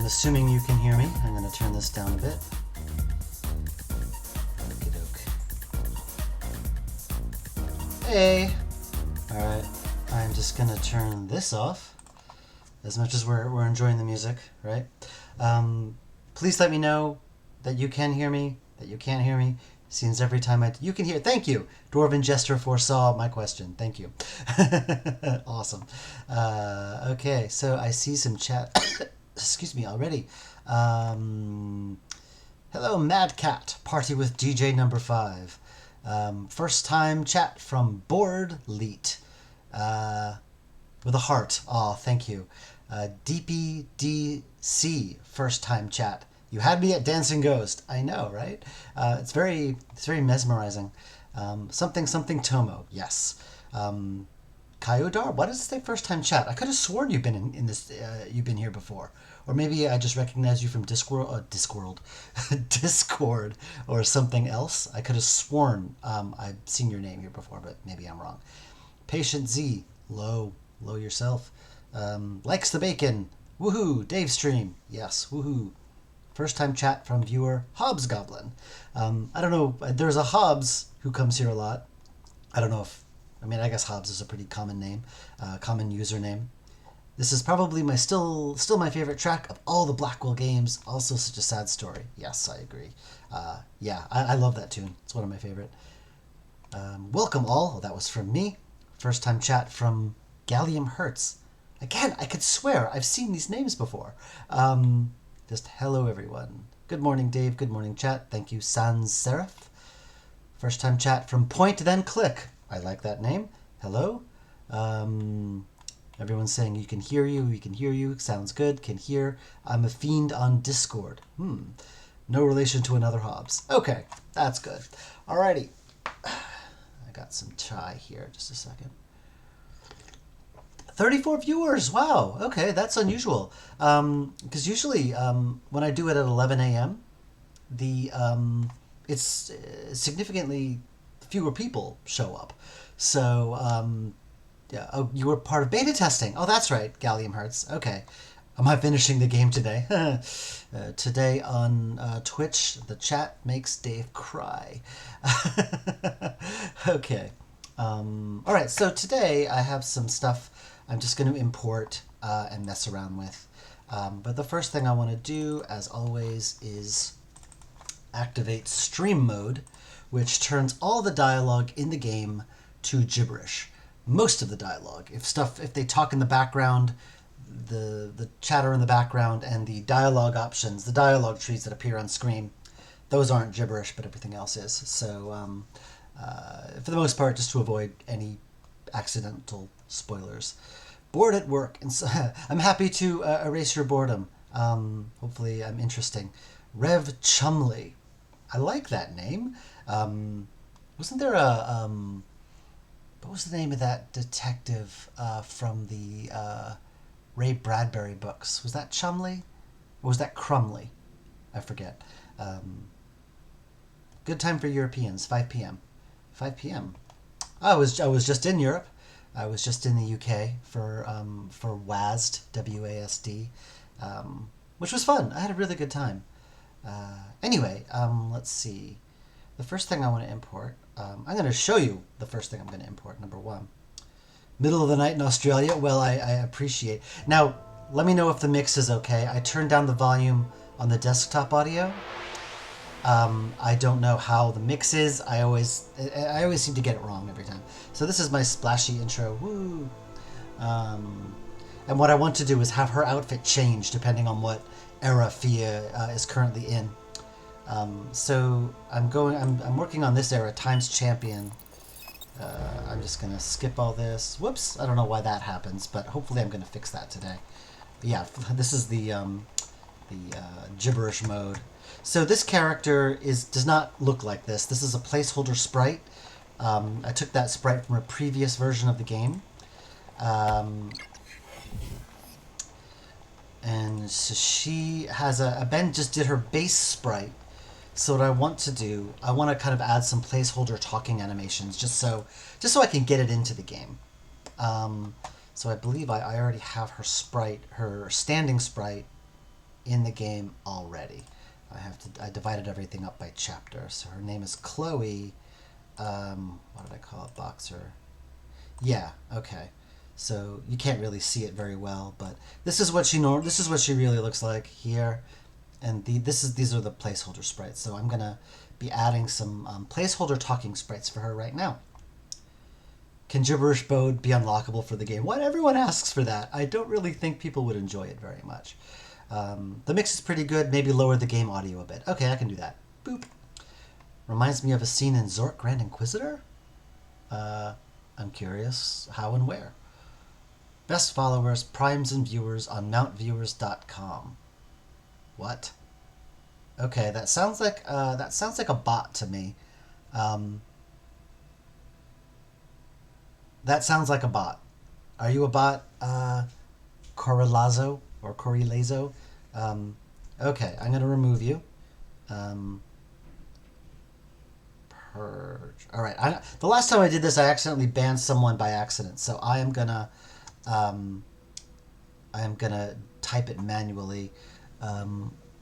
assuming you can hear me. I'm going to turn this down a bit. Hey! Alright, I'm just going to turn this off, as much as we're enjoying the music, right? Please let me know that you can hear me, that you can't hear me. Seems every time you can hear. Thank you! Dwarven Jester foresaw my question. Thank you. Awesome. Okay, so I see some chat. Excuse me already. Hello, Mad Cat. Party with DJ number 5. First time chat from Board Leet. With a heart. Aw, thank you. DPDC. First time chat. You had me at Dancing Ghost. I know, right? It's very mesmerizing. Something Tomo. Yes. Kyodar. What does it say? First time chat. I could have sworn you've been in this. You've been here before, or maybe I just recognized you from Discord, Discord, or something else. I could have sworn I've seen your name here before, but maybe I'm wrong. Patient Z. Low yourself. Likes the bacon. Woohoo! devstream. Yes. Woohoo! First time chat from viewer Hobbs Goblin. I don't know. There's a Hobbs who comes here a lot. I don't know if. I mean, I guess Hobbs is a pretty common name, common username. This is probably still my favorite track of all the Blackwell games. Also, such a sad story. Yes, I agree. Yeah, I love that tune. It's one of my favorite. Welcome all. Oh, that was from me. First time chat from Gallium Hertz. Again, I could swear I've seen these names before. Just hello, everyone. Good morning, Dave. Good morning, chat. Thank you, Sans Seraph. First time chat from Point Then Click. I like that name. Hello. Everyone's saying you can hear you. We can hear you. Sounds good. Can hear. I'm a fiend on Discord. No relation to another Hobbs. Okay, that's good. Alrighty. I got some chai here. Just a second. 34 viewers. Wow. Okay, that's unusual. Because usually when I do it at 11 a.m., it's significantly fewer people show up. So, yeah. Oh, you were part of beta testing. Oh, that's right. Gallium Hertz. Okay. Am I finishing the game today? Today on Twitch, the chat makes Dave cry. Okay. All right. So today I have some stuff I'm just going to import and mess around with. But the first thing I want to do, as always, is activate stream mode, which turns all the dialogue in the game to gibberish. Most of the dialogue. If they talk in the background, the chatter in the background, and the dialogue options, the dialogue trees that appear on screen, those aren't gibberish, but everything else is. So, for the most part, just to avoid any accidental spoilers. Bored at work, and so, I'm happy to erase your boredom. Hopefully, I'm interesting. Rev Chumley. I like that name. Wasn't there a what was the name of that detective from the Ray Bradbury books? Was that Chumley? Or was that Crumley? I forget. Good time for Europeans. 5 p.m. 5 p.m. I was just in Europe. I was just in the UK for WASD, W-A-S-D, which was fun. I had a really good time. Anyway, let's see. The first thing I want to import, I'm going to show you the first thing I'm going to import, number 1. Middle of the night in Australia? Well, I appreciate. Now, let me know if the mix is okay. I turned down the volume on the desktop audio. I don't know how the mix is. I always seem to get it wrong every time. So this is my splashy intro. Woo! And what I want to do is have her outfit change depending on what era Fia is currently in. So I'm working on this era, Times Champion. I'm just gonna skip all this. Whoops! I don't know why that happens, but hopefully I'm gonna fix that today. But yeah, this is the gibberish mode. So this character does not look like this. This is a placeholder sprite. I took that sprite from a previous version of the game. And so she has Ben just did her base sprite. So what I want to do, I want to kind of add some placeholder talking animations just so I can get it into the game. So I believe I already have her sprite, her standing sprite in the game already. I divided everything up by chapter. So her name is Chloe. What did I call it? Boxer. Yeah. Okay. So you can't really see it very well, but this is what she really looks like here, and these are the placeholder sprites. So I'm gonna be adding some placeholder talking sprites for her right now. Can gibberish mode be unlockable for the game? What? Everyone asks for that. I don't really think people would enjoy it very much. The mix is pretty good. Maybe lower the game audio a bit. Okay, I can do that. Boop. Reminds me of a scene in Zork Grand Inquisitor? I'm curious how and where. Best followers, primes, and viewers on mountviewers.com. What? Okay, that sounds like a bot to me. That sounds like a bot. Are you a bot, Corilazo or Corilazo? Okay, I'm gonna remove you. Purge. All right. The last time I did this, I accidentally banned someone by accident, so I am gonna type it manually.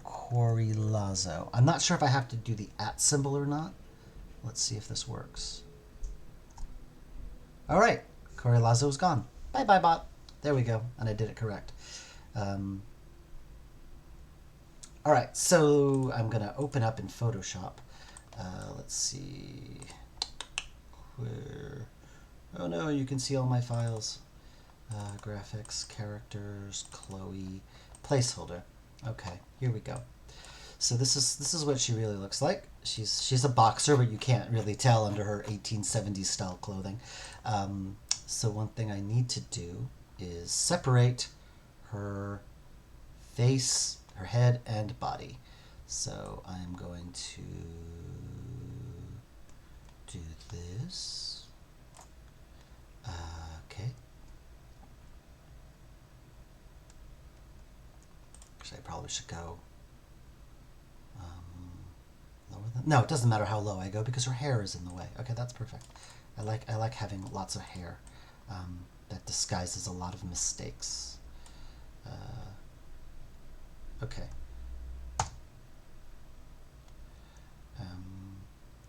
Corilazo. I'm not sure if I have to do the @ symbol or not. Let's see if this works. All right, Corilazo is gone. Bye bye bot. There we go, and I did it correct. All right, so I'm gonna open up in Photoshop. Let's see. Where? Oh no, you can see all my files. Graphics, characters, Chloe, placeholder. Okay, here we go. So this is what she really looks like. She's a boxer, but you can't really tell under her 1870s style clothing. So one thing I need to do is separate her face, her head, and body. So I'm going to do this. Okay. Actually, I probably should go lower than... No, it doesn't matter how low I go because her hair is in the way. Okay, that's perfect. I like having lots of hair. That disguises a lot of mistakes. Okay.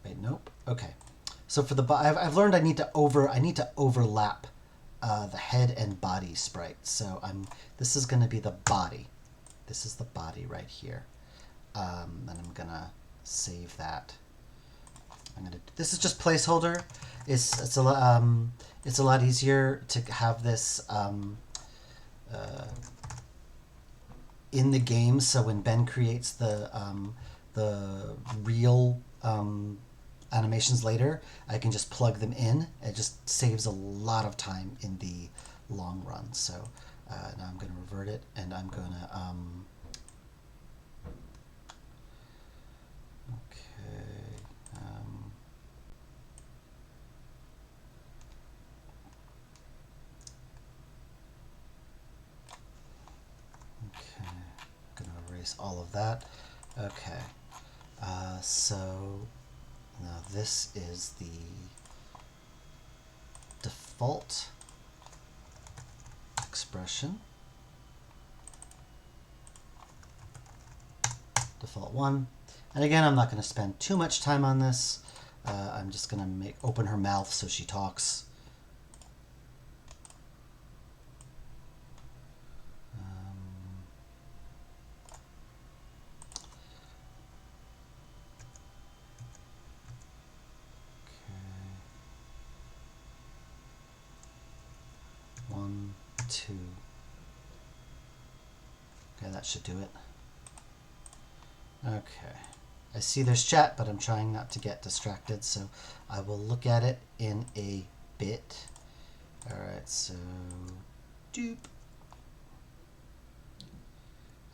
Wait, nope. Okay. So for the I've learned I need to overlap the head and body sprite. So this is going to be the body. This is the body right here. And I'm gonna save that. This is just placeholder. It's a lot easier to have this in the game. So when Ben creates the real animations later, I can just plug them in. It just saves a lot of time in the long run. So now I'm going to revert it, and I'm going to all of that. Okay, so now this is the default expression, default one. And again, I'm not going to spend too much time on this. I'm just going to open her mouth so she talks. One, two. Okay, that should do it. Okay. I see there's chat, but I'm trying not to get distracted, so I will look at it in a bit. Alright, so doop.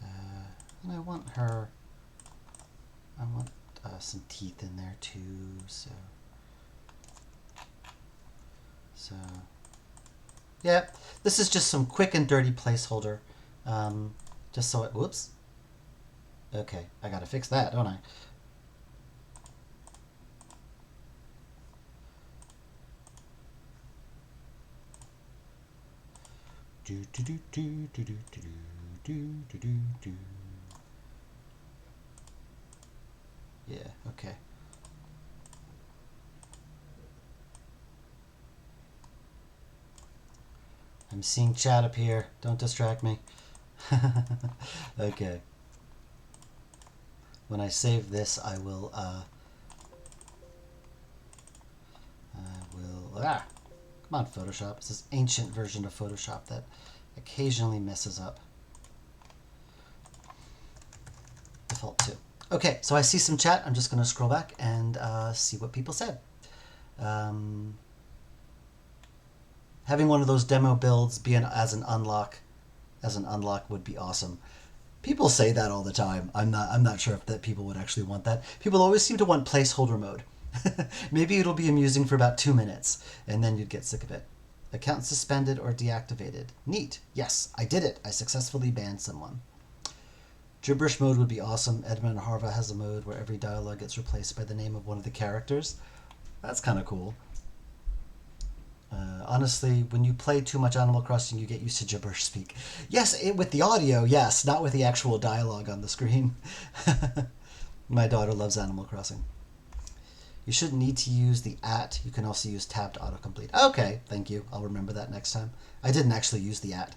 And I want some teeth in there too, so yeah, this is just some quick and dirty placeholder, just so it, whoops. Okay, I gotta fix that, don't I? Do do do do do do do do do do do. Yeah, okay. I'm seeing chat up here. Don't distract me. Okay. When I save this, I will come on, Photoshop. It's this ancient version of Photoshop that occasionally messes up. Default 2. Okay, so I see some chat. I'm just going to scroll back and see what people said. Having one of those demo builds be as an unlock would be awesome. People say that all the time. I'm not sure if that people would actually want that. People always seem to want placeholder mode. Maybe it'll be amusing for about 2 minutes, and then you'd get sick of it. Account suspended or deactivated. Neat. Yes, I did it. I successfully banned someone. Gibberish mode would be awesome. Edmund Harva has a mode where every dialogue gets replaced by the name of one of the characters. That's kind of cool. Honestly, when you play too much Animal Crossing, you get used to gibberish speak. Yes, with the audio, yes, not with the actual dialogue on the screen. My daughter loves Animal Crossing. You shouldn't need to use the @ You can also use tab to autocomplete. Okay, thank you. I'll remember that next time. I didn't actually use the @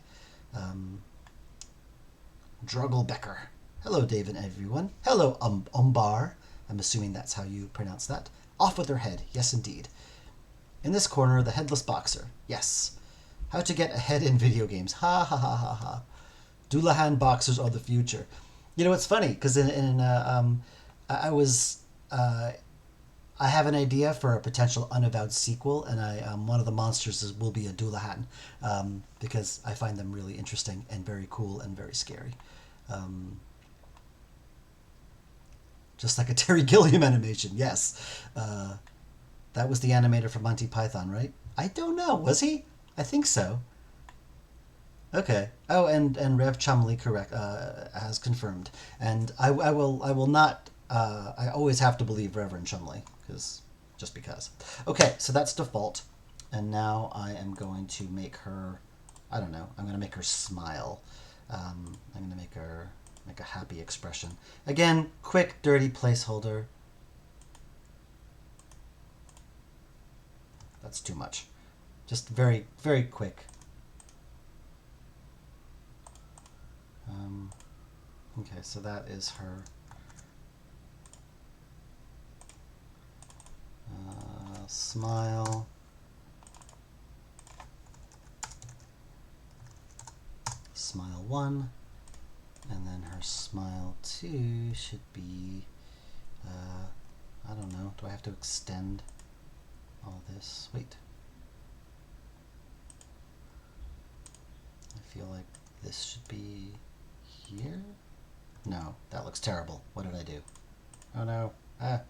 Druggelbecker. Hello, Dave and everyone. Hello, Umbar. I'm assuming that's how you pronounce that. Off with her head. Yes, indeed. In this corner, the headless boxer. Yes. How to get ahead in video games. Ha ha ha ha ha. Doulahan boxers are the future. You know, it's funny because I was I have an idea for a potential unavowed sequel, and one of the monsters will be a Doulahan, because I find them really interesting and very cool and very scary. Just like a Terry Gilliam animation, yes. That was the animator for Monty Python, right? I don't know. Was he? I think so. Okay. Oh, and Rev Chumley correct has confirmed, and I will not. I always have to believe Reverend Chumley just because. Okay, so that's default, and now I am going to make her. I don't know. I'm going to make her smile. I'm going to make her make a happy expression. Again, quick, dirty placeholder. That's too much. Just very, very quick. Okay, so that is her. Smile. Smile 1. And then her smile 2 should be, I don't know, do I have to extend all this? Wait. I feel like this should be here? No, that looks terrible. What did I do? Oh no. Ah.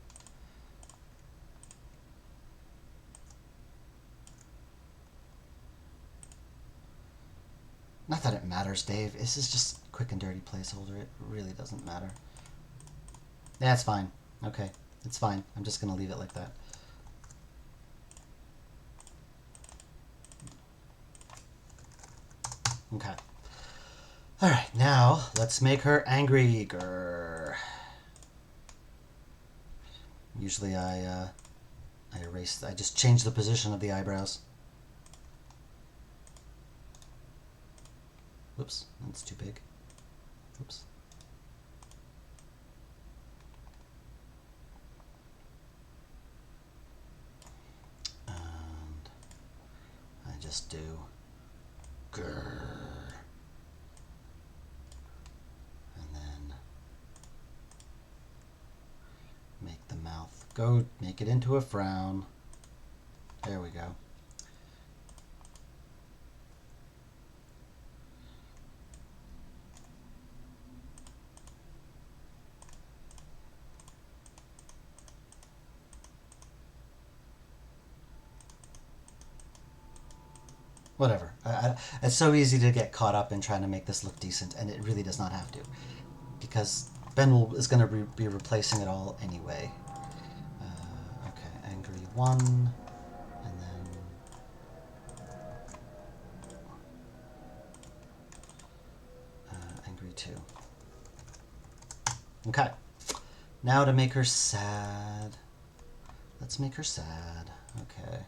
Not that it matters, Dave. This is just quick and dirty placeholder. It really doesn't matter. Yeah, it's fine. Okay, it's fine. I'm just going to leave it like that. Okay. All right, now let's make her angry. Grr. Usually I just change the position of the eyebrows. Whoops, that's too big. Whoops. And I just do grrr. And then make the mouth go, make it into a frown. There we go. Whatever. It's so easy to get caught up in trying to make this look decent, and it really does not have to, because Ben is going to be replacing it all anyway. Okay, angry 1, and then angry 2. Okay. Now to make her sad. Let's make her sad. Okay.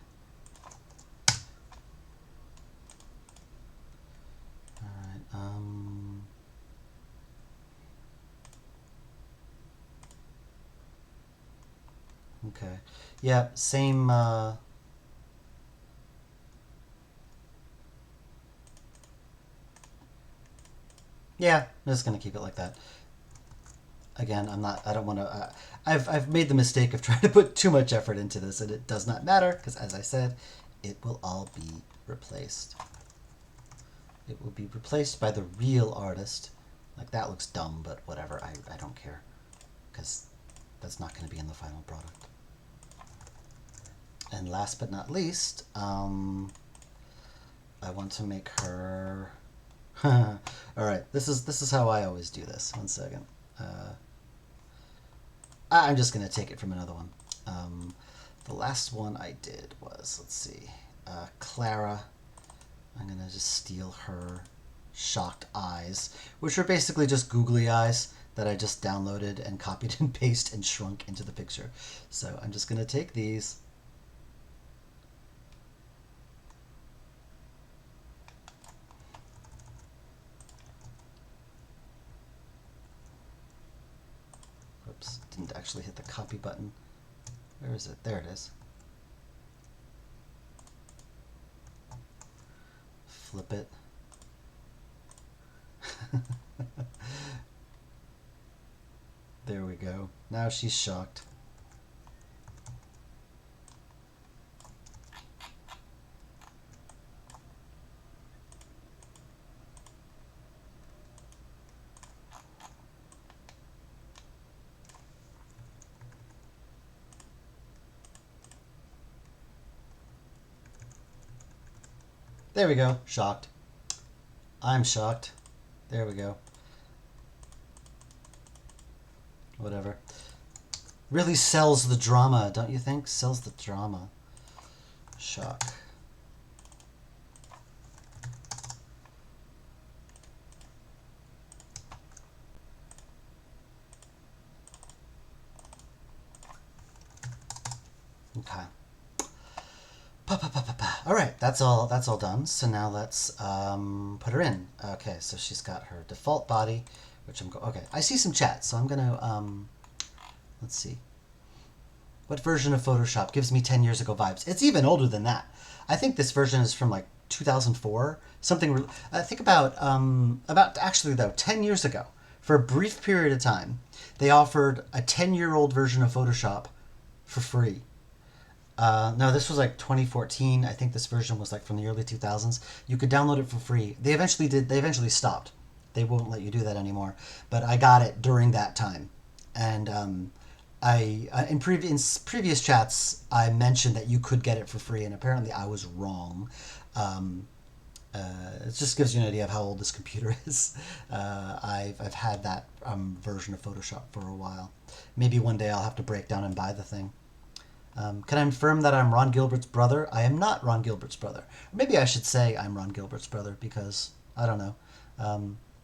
Alright, okay. Yeah, same, yeah, I'm just gonna keep it like that. Again, I don't want to, I've made the mistake of trying to put too much effort into this, and it does not matter, because as I said, it will all be replaced. It will be replaced by the real artist. Like, that looks dumb, but whatever, I don't care, because that's not going to be in the final product. And last but not least, I want to make her... Alright, this is how I always do this. One second. I'm just going to take it from another one. The last one I did was, let's see, Clara. I'm going to just steal her shocked eyes, which are basically just googly eyes that I just downloaded and copied and pasted and shrunk into the picture. So I'm just going to take these. Whoops, didn't actually hit the copy button. Where is it? There it is. Flip it. There we go. Now she's shocked. There we go. Shocked. I'm shocked. There we go. Whatever. Really sells the drama, don't you think? Sells the drama. Shock. Okay. All right, that's all done. So now let's put her in. Okay, so she's got her default body, which okay, I see some chat, so I'm gonna let's see. What version of Photoshop gives me 10 years ago vibes? It's even older than that. I think this version is from like 2004, something. I think about actually though 10 years ago, for a brief period of time, they offered a 10-year-old version of Photoshop for free. No, this was like 2014. I think this version was like from the early 2000s. You could download it for free. They eventually stopped. They won't let you do that anymore. But I got it during that time, and in previous chats I mentioned that you could get it for free, and apparently I was wrong. It just gives you an idea of how old this computer is. I've had that version of Photoshop for a while. Maybe one day I'll have to break down and buy the thing. Can I confirm that I'm Ron Gilbert's brother? I am not Ron Gilbert's brother. Or maybe I should say I'm Ron Gilbert's brother, because I don't know.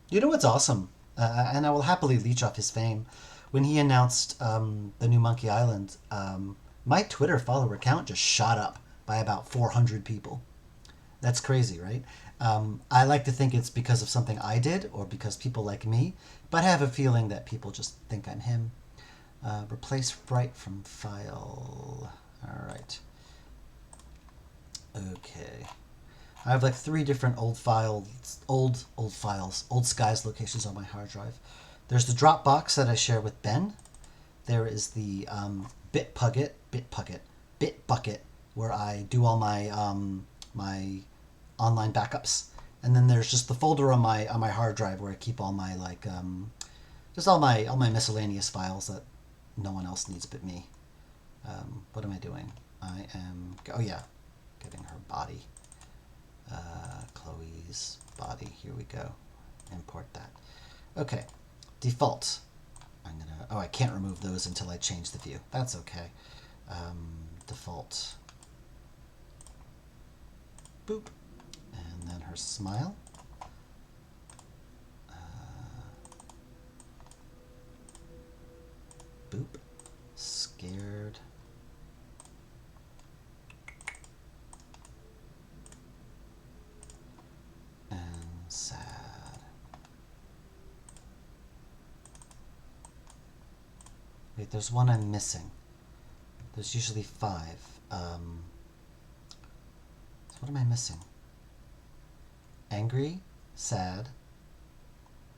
You know what's awesome? And I will happily leech off his fame. When he announced the new Monkey Island, my Twitter follower count just shot up by about 400 people. That's crazy, right? I like to think it's because of something I did, or because people like me, but I have a feeling that people just think I'm him. Replace sprite from file. All right. Okay. I have like 3 different old skies locations on my hard drive. There's the Dropbox that I share with Ben. There is the Bitbucket, where I do all my my online backups, and then there's just the folder on my hard drive where I keep all my just all my miscellaneous files that no one else needs but me. What am I doing? I am, oh yeah, getting her body. Chloe's body. Here we go. Import that. Okay. Default. I can't remove those until I change the view. That's okay. Default. Boop. And then her smile. Boop. Wait, there's one I'm missing. There's usually 5. So what am I missing? Angry, sad,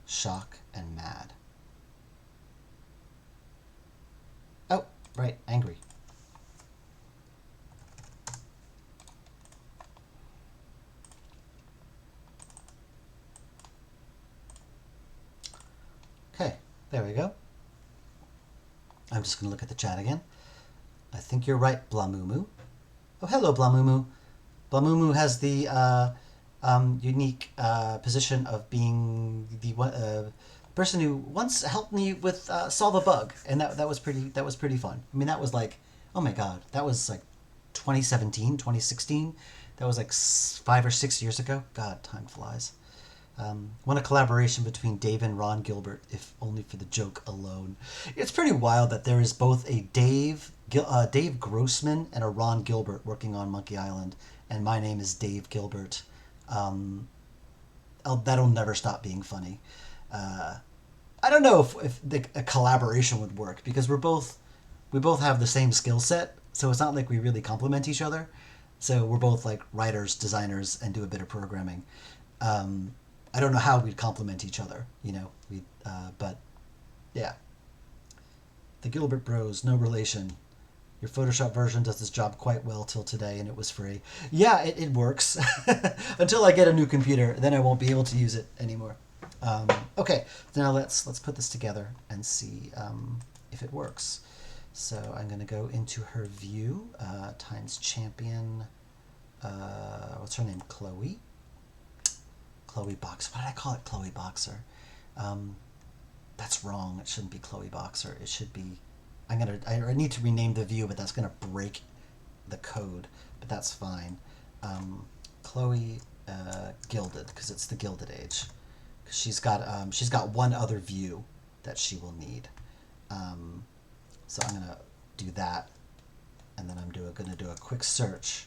shock, and mad. Oh, right, angry. Okay, there we go. I'm just going to look at the chat again. I think you're right, Blamumu. Oh, hello, Blamumu. Blamumu has the unique position of being the person who once helped me with solve a bug, and that was pretty fun. I mean, that was like, oh my god, that was like 2017, 2016. That was like 5 or 6 years ago. God, time flies. Want a collaboration between Dave and Ron Gilbert, if only for the joke alone. It's pretty wild that there is both a Dave Grossman and a Ron Gilbert working on Monkey Island, and my name is Dave Gilbert. That'll never stop being funny. I don't know if a collaboration would work because we both have the same skill set, so it's not like we really complement each other. So we're both like writers, designers, and do a bit of programming. I don't know how we'd complement each other, but yeah. The Gilbert Bros, no relation. Your Photoshop version does this job quite well till today, and it was free. Yeah, it works. Until I get a new computer, then I won't be able to use it anymore. Okay, now let's put this together and see if it works. So I'm going to go into her view, times champion, what's her name, Chloe? Chloe Boxer. Why did I call it Chloe Boxer? That's wrong. It shouldn't be Chloe Boxer. It should be... I need to rename the view, but that's going to break the code. But that's fine. Chloe Gilded, because it's the Gilded Age. She's got one other view that she will need. So I'm going to do that, and then I'm going to do a quick search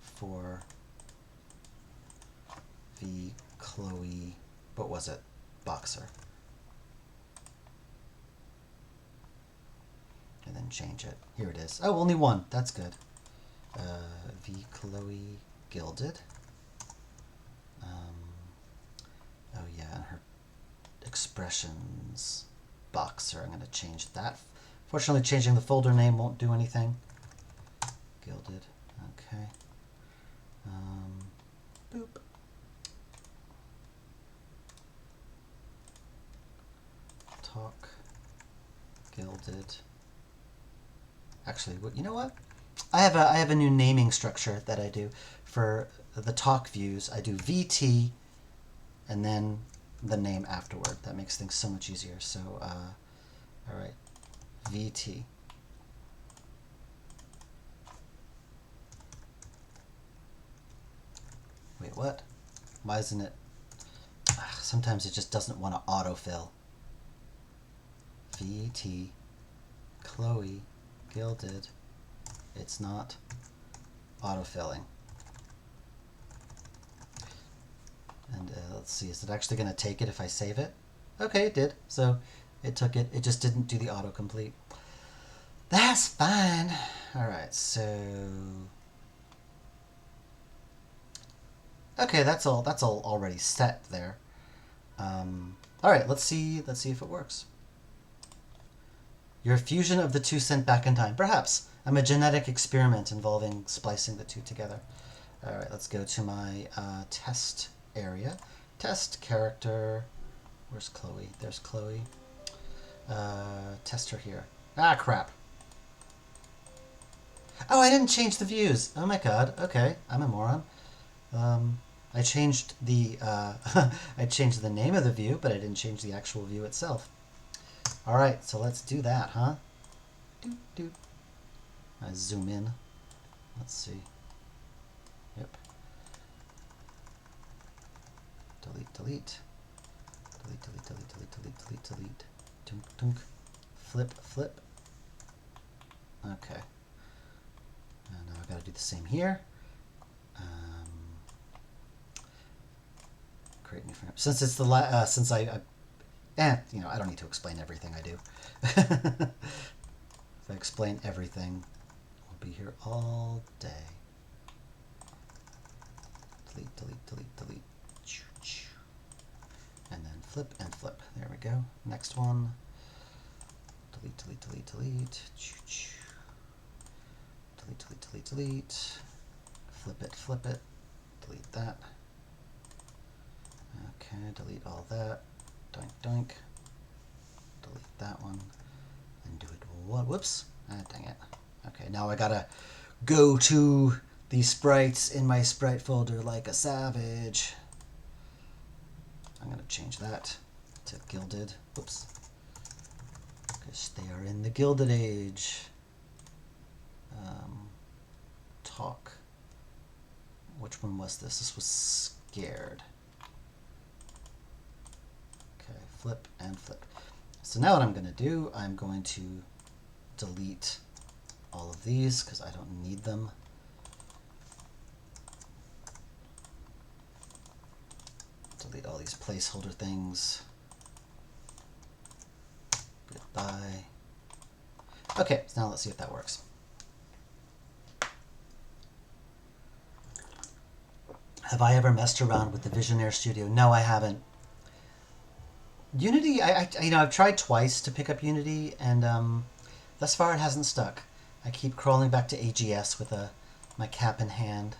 for the Chloe, what was it? Boxer. And then change it. Here it is. Oh, only one. That's good. The Chloe Gilded. Oh yeah, and her expressions Boxer. I'm going to change that. Fortunately, changing the folder name won't do anything. Gilded. Okay. Boop. Talk. Gilded. Actually, you know what? I have a new naming structure that I do for the talk views. I do VT and then the name afterward. That makes things so much easier. So, all right, VT. Wait, what? Why isn't it? Sometimes it just doesn't want to autofill. VT, Chloe, Gilded. It's not autofilling. And let's see, is it actually going to take it if I save it? Okay, it did. So it took it. It just didn't do the autocomplete. That's fine. All right, so okay, that's all already set there. All right, let's see if it works. Your fusion of the two sent back in time. Perhaps. I'm a genetic experiment involving splicing the two together. All right, let's go to my test area. Test character. Where's Chloe? There's Chloe. Test her here. Ah, crap. Oh, I didn't change the views. Oh my god. Okay, I'm a moron. I changed the I changed the name of the view, but I didn't change the actual view itself. All right, so let's do that, huh? Doot, doot. I zoom in. Let's see. Yep. Delete, delete. Delete, delete, delete, delete, delete, delete, delete. Tunk, tunk. Flip, flip. Okay. And now I've got to do the same here. Create new frame. Since it's the I don't need to explain everything I do. If I explain everything, we'll be here all day. Delete, delete, delete, delete. And then flip and flip. There we go. Next one. Delete, delete, delete, delete. Delete, delete, delete, delete. Flip it. Delete that. Okay, delete all that. Doink, doink. Delete that one. And do it what? Whoops. Ah, dang it. Okay, now I gotta go to the sprites in my sprite folder like a savage. I'm gonna change that to gilded. Whoops. Because they are in the Gilded Age. Talk. Which one was this? This was scared. Okay, flip and flip. So now what I'm going to do, I'm going to delete all of these because I don't need them. Delete all these placeholder things. Goodbye. Okay, so now let's see if that works. Have I ever messed around with the Visionaire Studio? No, I haven't. Unity, I've tried twice to pick up Unity, and thus far it hasn't stuck. I keep crawling back to AGS with my cap in hand.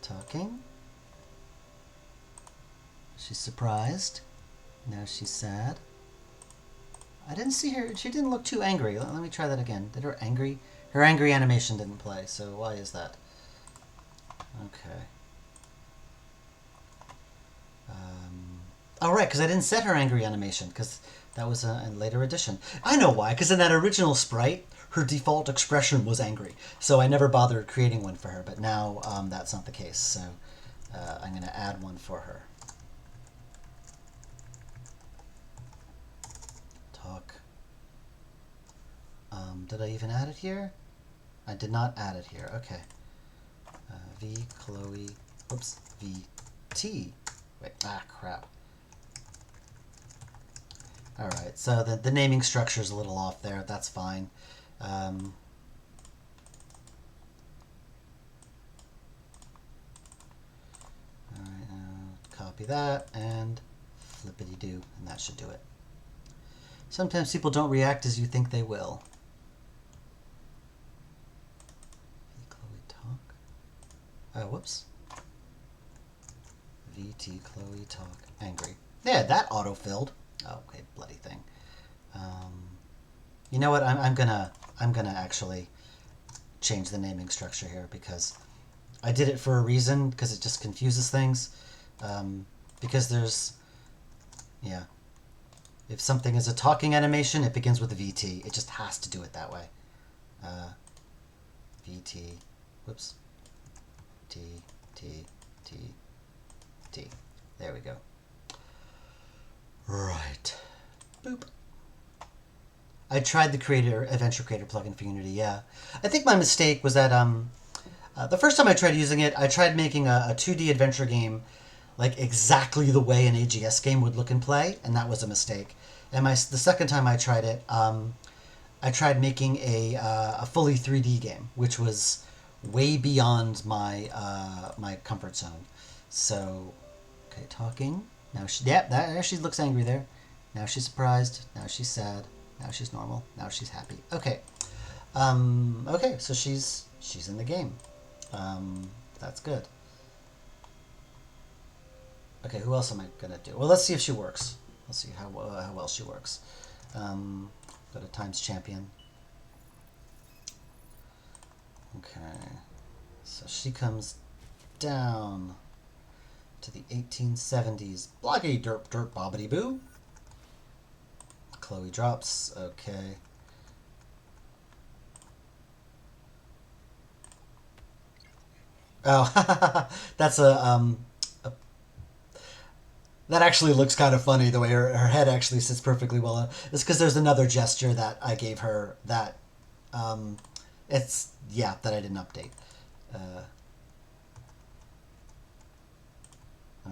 Talking. She's surprised. Now she's sad. I didn't see her. She didn't look too angry. Let me try that again. Did her angry animation didn't play, so why is that? Okay. Oh, right, because I didn't set her angry animation, because that was a later addition. I know why, because in that original sprite, her default expression was angry. So I never bothered creating one for her, but now that's not the case. So I'm going to add one for her. Talk. Did I even add it here? I did not add it here. Okay. V, Chloe, oops, VT. Wait, crap. All right, so the naming structure is a little off there. That's fine. All right, copy that and flippity-do, and that should do it. Sometimes people don't react as you think they will. Chloe talk. Oh, whoops. VT Chloe talk angry. Yeah, that auto-filled. Oh, okay, bloody thing. You know what? I'm gonna actually change the naming structure here because I did it for a reason because it just confuses things. Because there's, yeah, if something is a talking animation, it begins with a VT. It just has to do it that way. VT, whoops, T, T, T, T. There we go. Right. Boop. I tried the Adventure Creator plugin for Unity, yeah. I think my mistake was that the first time I tried using it, I tried making a 2D adventure game like exactly the way an AGS game would look and play, and that was a mistake. And the second time I tried it, I tried making a fully 3D game, which was way beyond my my comfort zone. So, okay, talking. Now there she looks angry there. Now she's surprised. Now she's sad. Now she's normal. Now she's happy. Okay. Okay, so she's in the game. That's good. Okay, who else am I gonna do? Well, let's see if she works. Let's see how well she works. Go to times champion. Okay, so she comes down to the 1870s. Bloggy derp derp bobbity boo. Chloe drops. Okay. Oh, that's that actually looks kind of funny the way her head actually sits perfectly well. It's because there's another gesture that I gave her that that I didn't update.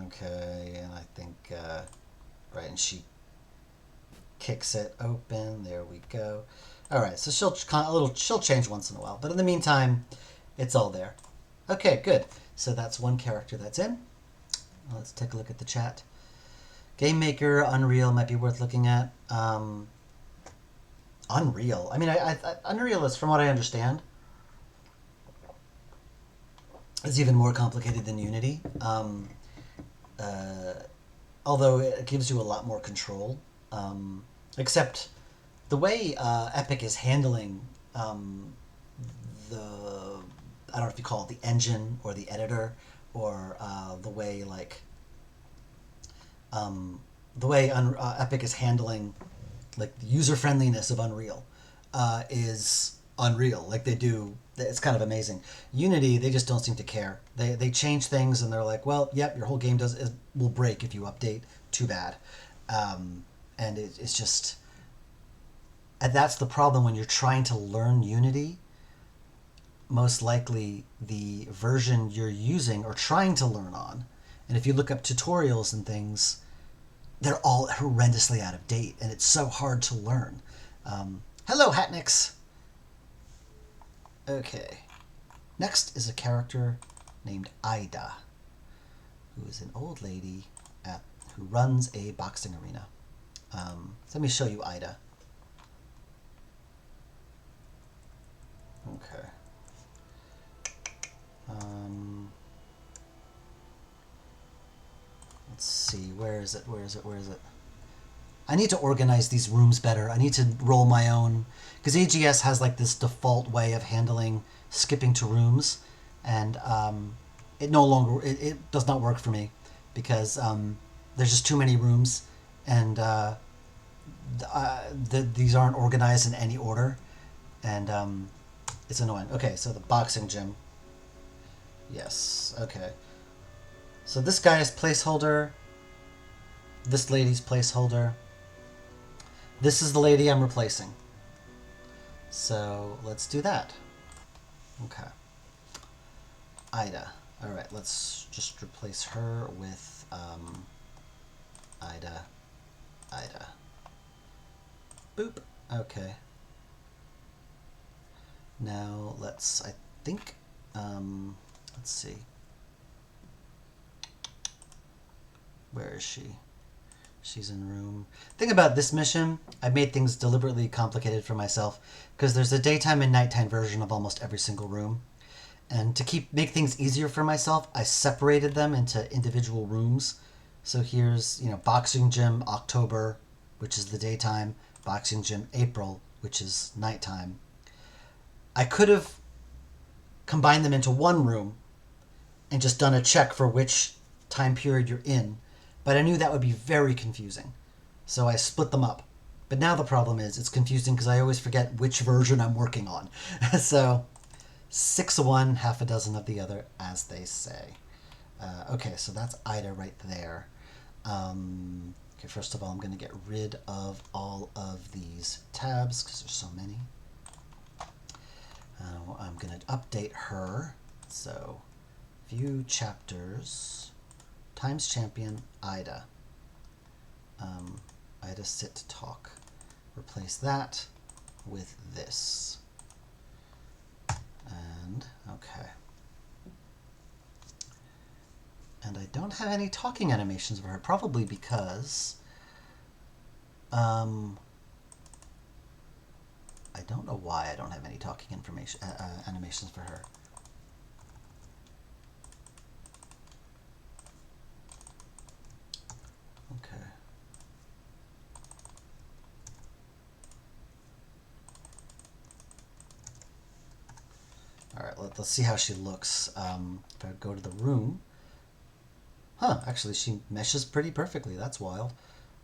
Okay, and I think right, and she kicks it open. There we go. All right, so she'll change once in a while, but in the meantime, it's all there. Okay, good. So that's one character that's in. Let's take a look at the chat. Game Maker, Unreal might be worth looking at. Unreal. I mean, Unreal is, from what I understand, is even more complicated than Unity. Although it gives you a lot more control. Except the way Epic is handling the, I don't know if you call it the engine or the editor, or the way Epic is handling like the user friendliness of Unreal is unreal. Like they do, it's kind of amazing. Unity, they just don't seem to care. They change things and they're like, well, yep, your whole game will break if you update. Too bad. And it's just, and that's the problem when you're trying to learn Unity. Most likely the version you're using or trying to learn on, and if you look up tutorials and things, they're all horrendously out of date, and it's so hard to learn. Hello, Hatnix. Okay. Next is a character named Ida, who is an old lady who runs a boxing arena. So let me show you Ida. Okay. Let's see, where is it? I need to organize these rooms better. I need to roll my own, because AGS has like this default way of handling skipping to rooms, and it does not work for me, because there's just too many rooms, and these aren't organized in any order, and it's annoying. Okay, so the boxing gym. Yes, okay. So this guy is placeholder. This lady's placeholder. This is the lady I'm replacing. So let's do that. Okay. Ida. All right, let's just replace her with Ida. Boop. Okay. Now let's see. Where is she? She's in room. Thing about this mission, I made things deliberately complicated for myself because there's a daytime and nighttime version of almost every single room. And to make things easier for myself, I separated them into individual rooms. So here's, boxing gym October, which is the daytime, boxing gym April, which is nighttime. I could have combined them into one room and just done a check for which time period you're in, but I knew that would be very confusing, so I split them up. But now the problem is it's confusing because I always forget which version I'm working on. So 6 of one, half a dozen of the other, as they say. Okay, so that's Ida right there. Okay, first of all, I'm going to get rid of all of these tabs because there's so many. I'm going to update her. So view chapters, times champion, Ida. Ida sit talk. Replace that with this. And, okay. And I don't have any talking animations for her, probably because I don't know why I don't have any talking animations for her. Okay. All right, let's see how she looks. If I go to the room. Huh, actually she meshes pretty perfectly. That's wild.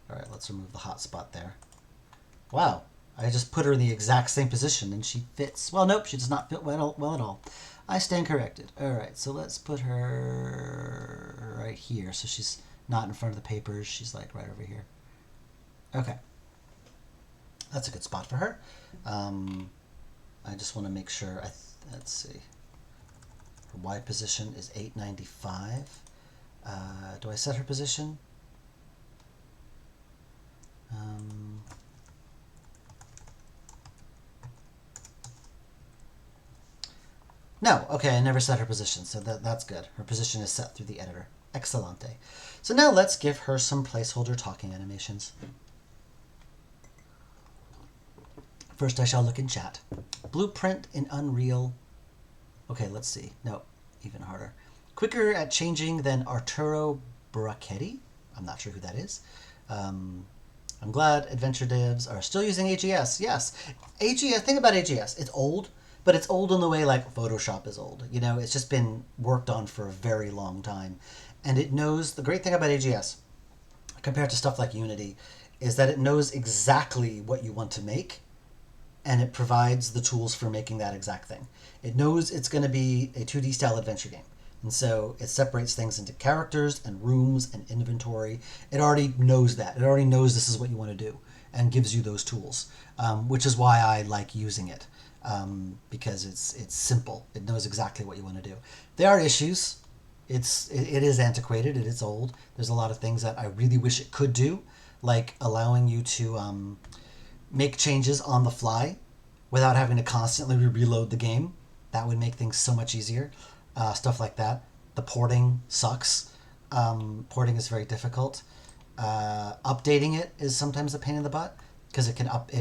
All right, let's remove the hotspot there. Wow, I just put her in the exact same position and she fits. Well, nope, she does not fit well at all. I stand corrected. All right, so let's put her right here. So she's not in front of the papers. She's like right over here. Okay. That's a good spot for her. I just want to make sure. Let's see. Her Y position is 895. Do I set her position? No, okay, I never set her position, so that's good. Her position is set through the editor. Excellente. So now let's give her some placeholder talking animations. First I shall look in chat. Blueprint in Unreal. Okay, let's see. No, even harder. Quicker at changing than Arturo Brachetti. I'm not sure who that is. I'm glad adventure devs are still using AGS. Yes, AGS. Think about AGS. It's old, but it's old in the way like Photoshop is old. You know, it's just been worked on for a very long time, and it knows. The great thing about AGS, compared to stuff like Unity, is that it knows exactly what you want to make, and it provides the tools for making that exact thing. It knows it's going to be a 2D style adventure game. And so it separates things into characters and rooms and inventory. It already knows that. It already knows this is what you want to do and gives you those tools, which is why I like using it, because it's simple. It knows exactly what you want to do. There are issues. It is antiquated. It is old. There's a lot of things that I really wish it could do, like allowing you to make changes on the fly without having to constantly reload the game. That would make things so much easier. Stuff like that. The porting sucks. Porting is very difficult. Updating it is sometimes a pain in the butt because it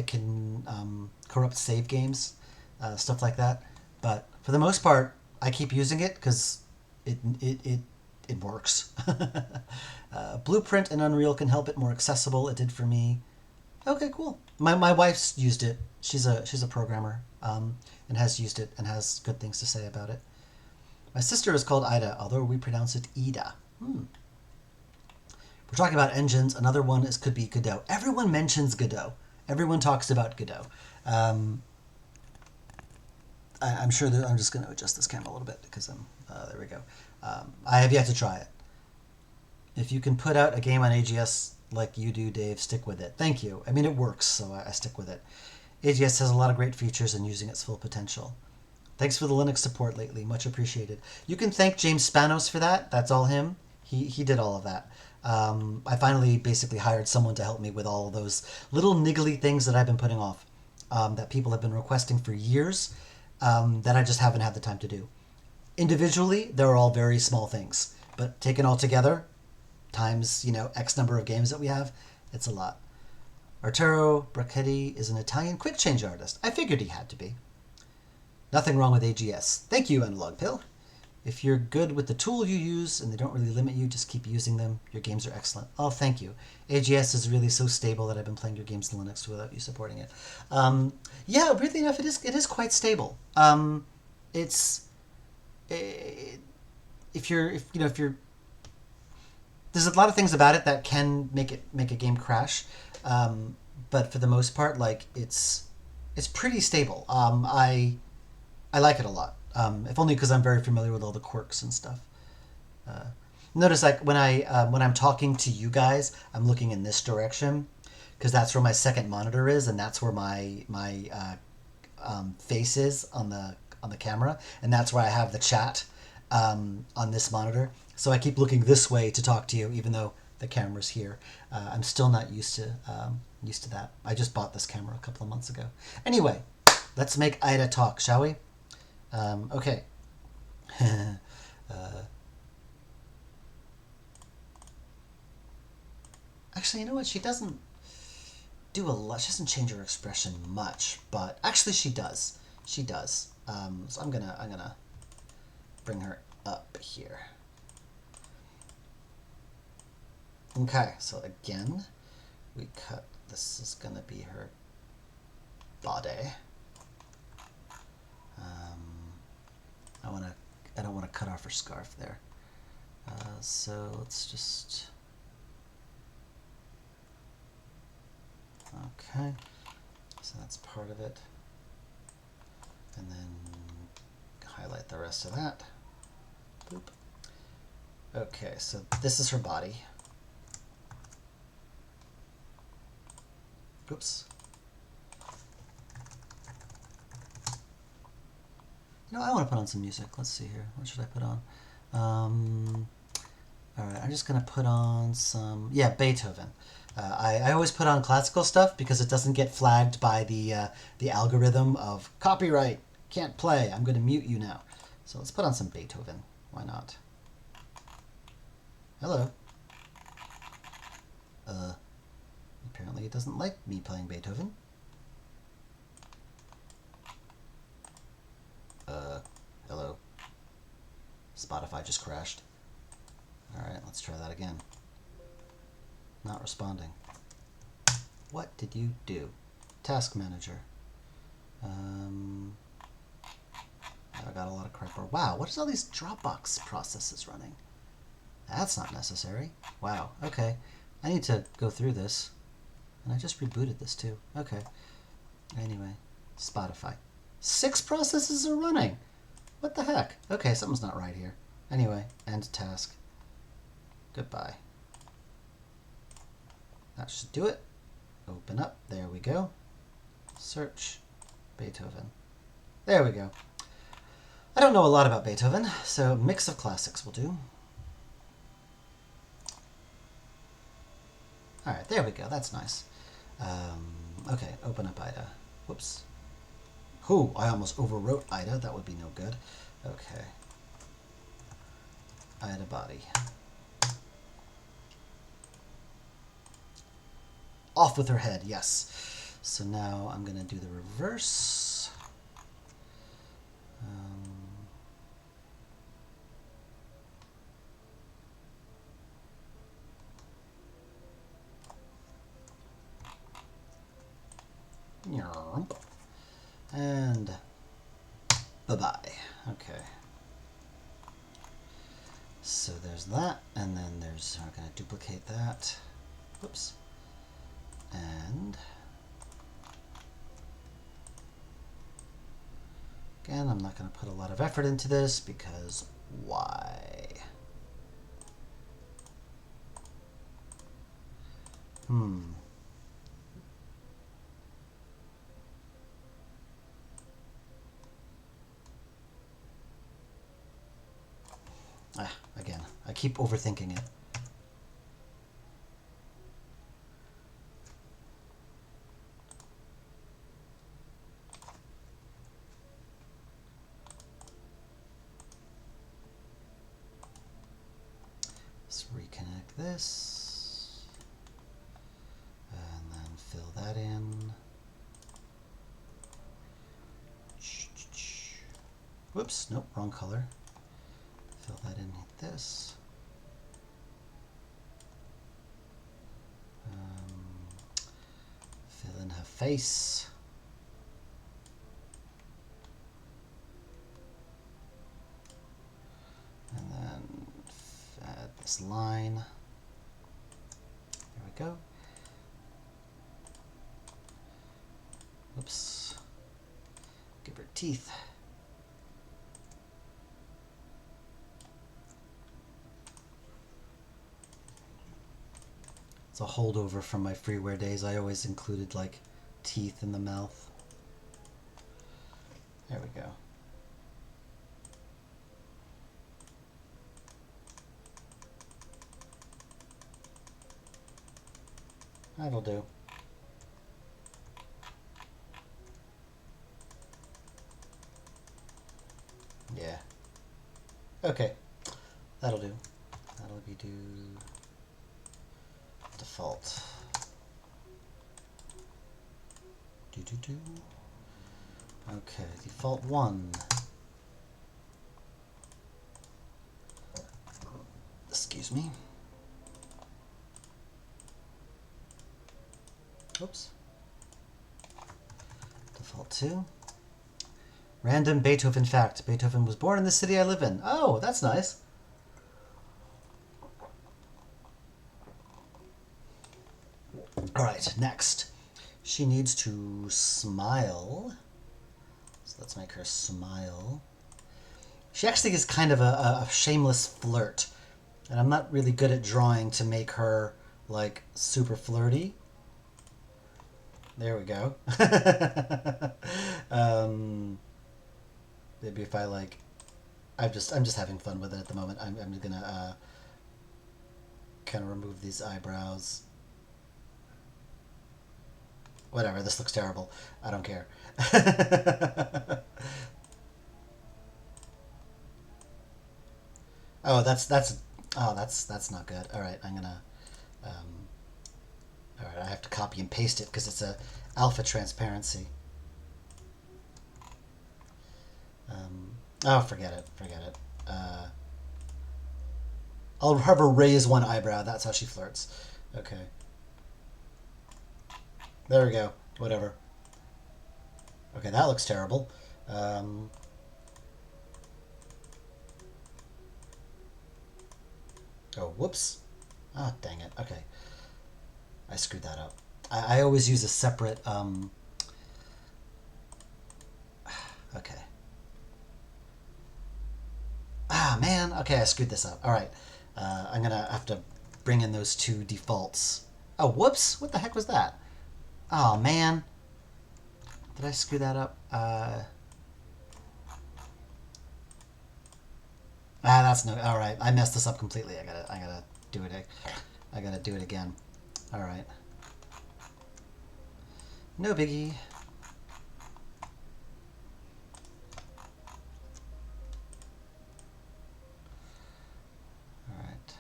can corrupt save games, stuff like that. But for the most part, I keep using it because it works. Blueprint in Unreal can help it more accessible. It did for me. Okay, cool. My wife's used it. She's a programmer and has used it and has good things to say about it. My sister is called Ida, although we pronounce it Ida. We're talking about engines. Another one could be Godot. Everyone mentions Godot. Everyone talks about Godot. I'm sure that I'm just going to adjust this camera a little bit because there we go. I have yet to try it. If you can put out a game on AGS like you do, Dave, stick with it. Thank you. I mean, it works, so I stick with it. AGS has a lot of great features and using its full potential. Thanks for the Linux support lately. Much appreciated. You can thank James Spanos for that. That's all him. He did all of that. I finally basically hired someone to help me with all of those little niggly things that I've been putting off, that people have been requesting for years, that I just haven't had the time to do. Individually, they're all very small things, but taken all together, times, X number of games that we have, it's a lot. Arturo Brachetti is an Italian quick change artist. I figured he had to be. Nothing wrong with AGS. Thank you, Analog Pill. If you're good with the tool you use and they don't really limit you, just keep using them. Your games are excellent. Oh, thank you. AGS is really so stable that I've been playing your games in Linux without you supporting it. Yeah, weirdly enough, it is quite stable. If you're there's a lot of things about it that can make a game crash, but for the most part, like it's pretty stable. I like it a lot, if only because I'm very familiar with all the quirks and stuff. Notice like when I'm talking to you guys, I'm looking in this direction because that's where my second monitor is, and that's where my face is on the camera, and that's where I have the chat on this monitor. So I keep looking this way to talk to you, even though the camera's here. I'm still not used to that. I just bought this camera a couple of months ago. Anyway, let's make Ida talk, shall we? Okay. Actually, you know what? She doesn't do a lot. She doesn't change her expression much, but actually she does. She does. So I'm gonna bring her up here. Okay, so again, we cut. This is gonna be her body. I don't want to cut off her scarf there. So let's just. Okay, so that's part of it, and then highlight the rest of that. Boop. Okay, so this is her body. Oops. I want to put on some music. Let's see here. What should I put on? All right, I'm just going to put on some, Beethoven. I always put on classical stuff because it doesn't get flagged by the algorithm of copyright, can't play, I'm going to mute you now. So let's put on some Beethoven. Why not? Hello. Apparently it doesn't like me playing Beethoven. Hello. Spotify just crashed. Alright, let's try that again. Not responding. What did you do? Task manager. I got a lot of crap. Wow, what is all these Dropbox processes running? That's not necessary. Wow, okay. I need to go through this. And I just rebooted this too. Okay. Anyway, Spotify. 6 processes are running. What the heck? Okay, something's not right here. Anyway, end task. Goodbye. That should do it. Open up. There we go. Search Beethoven. There we go. I don't know a lot about Beethoven, so mix of classics will do. Alright, there we go. That's nice. Okay, open up Ida. Whoops. Ooh, I almost overwrote Ida. That would be no good. Okay. Ida body. Off with her head, yes. So now I'm going to do the reverse. And bye-bye. Okay. So there's that, and then there's, we're going to duplicate that. Whoops. And again, I'm not going to put a lot of effort into this because why? Again, I keep overthinking it. Let's reconnect this. And then fill that in. Whoops, nope, wrong color. Fill that in with this. Fill in her face. And then add this line. There we go. Whoops. Give her teeth. It's a holdover from my freeware days. I always included like teeth in the mouth. There we go. That'll do. Yeah. Okay. That'll do. That'll be do default. Do. Okay, default 1. Excuse me. Oops. Default 2. Random Beethoven fact. Beethoven was born in the city I live in. Oh, that's nice. All right, next. She needs to smile. So let's make her smile. She actually is kind of a shameless flirt. And I'm not really good at drawing to make her, like, super flirty. There we go. Maybe if I, like... I'm just having fun with it at the moment. I'm gonna kind of remove these eyebrows. Whatever, this looks terrible. I don't care. Oh, that's not good. All right, I'm gonna. Um, all right, I have to copy and paste it because it's a alpha transparency. Oh, forget it. Forget it. I'll have her raise one eyebrow. That's how she flirts. Okay. There we go. Whatever. Okay, that looks terrible. Um, oh, whoops. Ah, dang it. Okay. I screwed that up. I always use a separate. Okay. Ah, man. Okay, I screwed this up. All right. I'm going to have to bring in those two defaults. Oh, whoops. What the heck was that? Oh, man. Did I screw that up? That's no. All right. I messed this up completely. I gotta do it. I gotta do it again. All right. No biggie. All right.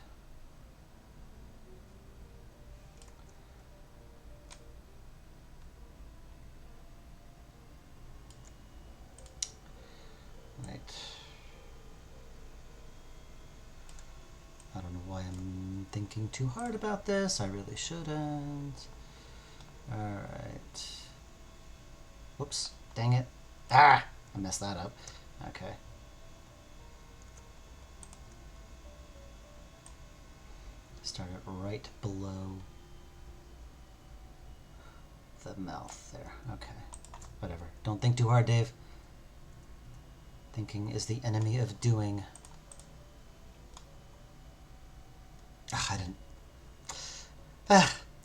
Right. I don't know why I'm thinking too hard about this. I really shouldn't. All right. Whoops. Dang it. Ah! I messed that up. Okay. Start it right below the mouth there. Okay. Whatever. Don't think too hard, Dave. Thinking is the enemy of doing. I didn't.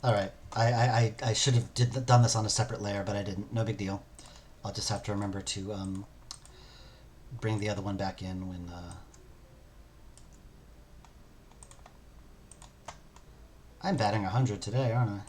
All right. I should have done this on a separate layer, but I didn't. No big deal. I'll just have to remember to bring the other one back in when. I'm batting 100 today, aren't I?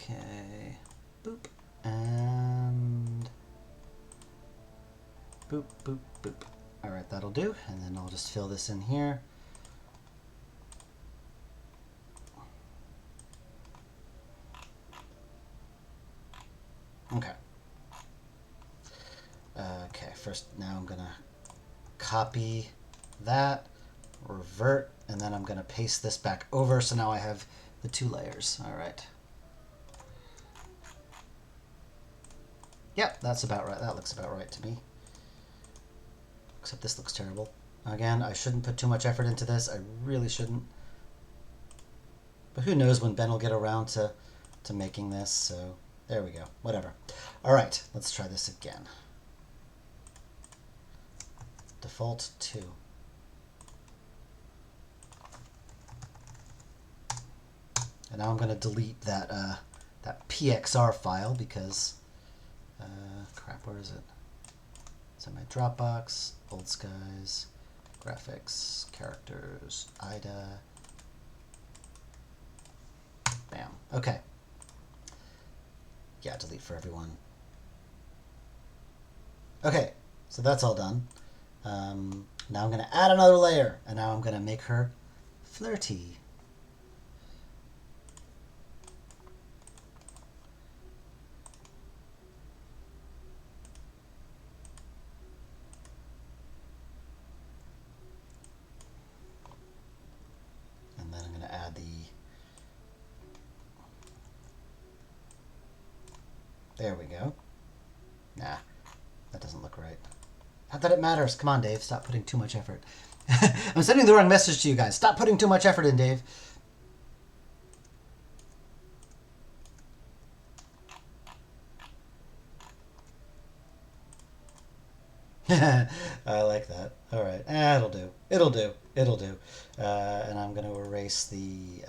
Okay. Boop. And boop, boop, boop. All right, that'll do. And then I'll just fill this in here. Okay. Okay, first now I'm gonna copy that, revert, and then I'm gonna paste this back over, so now I have the two layers. All right. Yep, that's about right. That looks about right to me. Except this looks terrible. Again, I shouldn't put too much effort into this. I really shouldn't. But who knows when Ben will get around to making this, so there we go. Whatever. All right, let's try this again. Default 2. And now I'm going to delete that that PXR file because crap, where is it? It's in my Dropbox, Old Skies, Graphics, Characters, IDA. Bam. Okay. Yeah, delete for everyone. Okay, so that's all done. Now I'm going to add another layer, and now I'm going to make her flirty. And then I'm going to add the... There we go. Nah, that doesn't look right. Not that it matters. Come on, Dave. Stop putting too much effort. I'm sending the wrong message to you guys. Stop putting too much effort in, Dave. I like that. All right. It'll do. It'll do. It'll do. And I'm going to erase the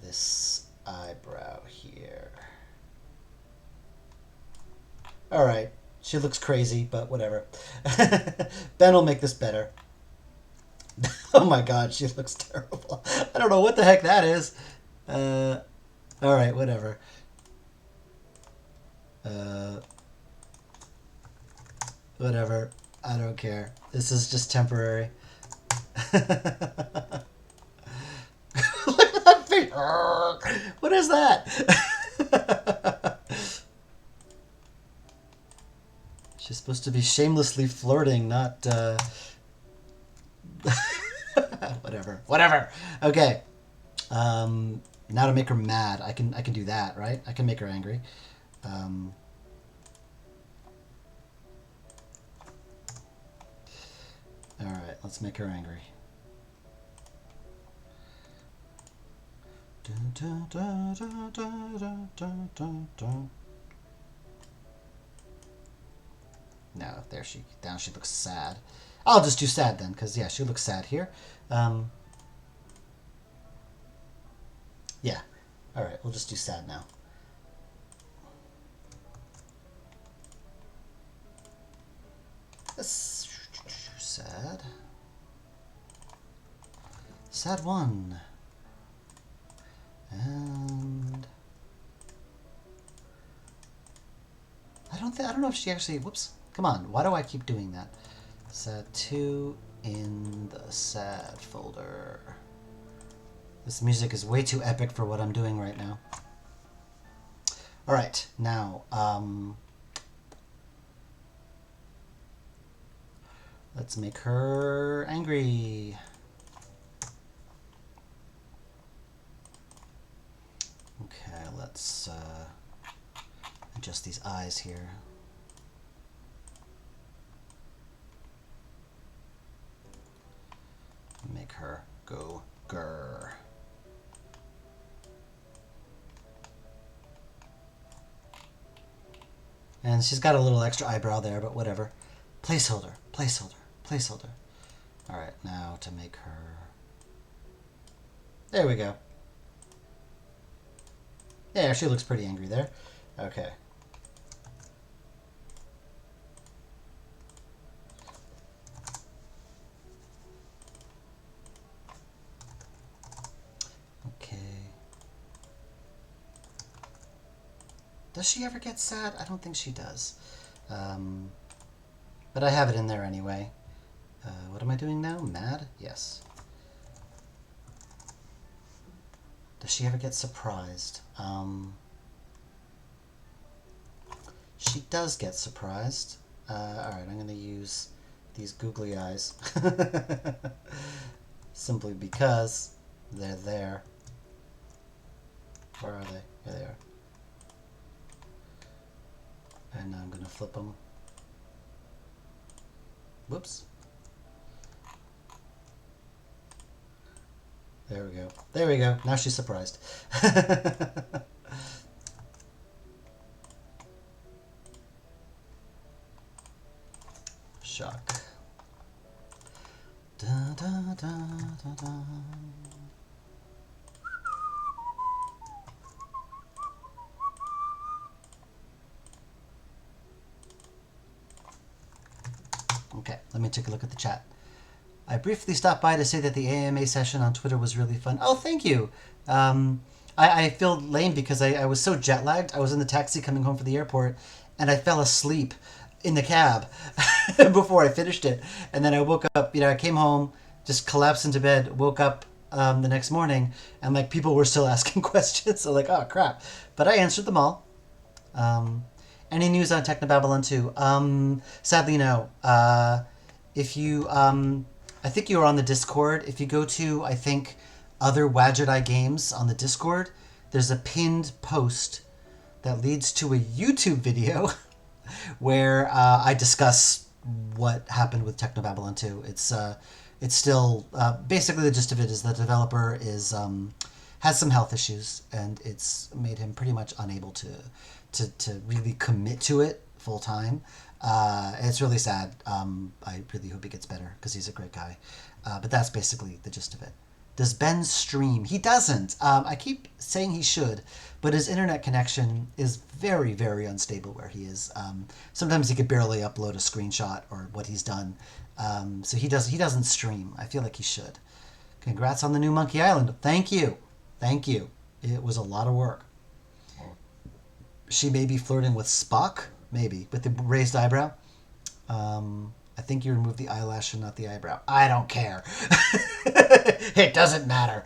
this eyebrow here. All right. She looks crazy, but whatever. Ben will make this better. Oh my god, she looks terrible. I don't know what the heck that is. All right, whatever. Uh, Whatever. I don't care. This is just temporary. Look at that face. What is that? She's supposed to be shamelessly flirting, not whatever. Whatever. Okay. Now to make her mad, I can do that, right? I can make her angry. All right, let's make her angry. No, now she looks sad. I'll just do sad then, because yeah, she looks sad here. Yeah. All right, we'll just do sad now. Sad. Sad one. And I don't know if she actually, whoops. Come on, why do I keep doing that? Sad 2 in the sad folder. This music is way too epic for what I'm doing right now. All right, now, let's make her angry. Okay, let's adjust these eyes here. Make her go grrr. And she's got a little extra eyebrow there, but whatever. Placeholder, placeholder, placeholder. All right, now to make her... There we go. Yeah, she looks pretty angry there. Okay. Okay. Does she ever get sad? I don't think she does. But I have it in there anyway. What am I doing now? Mad? Yes. Does she ever get surprised? She does get surprised. Alright, I'm going to use these googly eyes. Simply because they're there. Where are they? Here they are. And now I'm going to flip them. Whoops. There we go. There we go. Now she's surprised. Shock. Da, da, da, da, da. Okay, let me take a look at the chat. I briefly stopped by to say that the AMA session on Twitter was really fun. Oh, thank you. I feel lame because I was so jet lagged. I was in the taxi coming home from the airport, and I fell asleep in the cab before I finished it. And then I woke up, I came home, just collapsed into bed, woke up the next morning, and like people were still asking questions. So like, oh crap. But I answered them all. Any news on Technobabylon 2? Sadly, no. If you, I think you were on the Discord. If you go to, I think, other Wadget Eye Games on the Discord, there's a pinned post that leads to a YouTube video where I discuss what happened with Technobabylon 2. It's still, basically the gist of it is the developer is has some health issues, and it's made him pretty much unable to really commit to it full time. It's really sad. I really hope he gets better because he's a great guy. But that's basically the gist of it. Does Ben stream? He doesn't. I keep saying he should, but his internet connection is very, very unstable where he is. Sometimes he could barely upload a screenshot or what he's done. So he doesn't stream. I feel like he should. Congrats on the new Monkey Island. Thank you. Thank you. It was a lot of work. She may be flirting with Spock, maybe, with the raised eyebrow. I think you removed the eyelash and not the eyebrow. I don't care. It doesn't matter.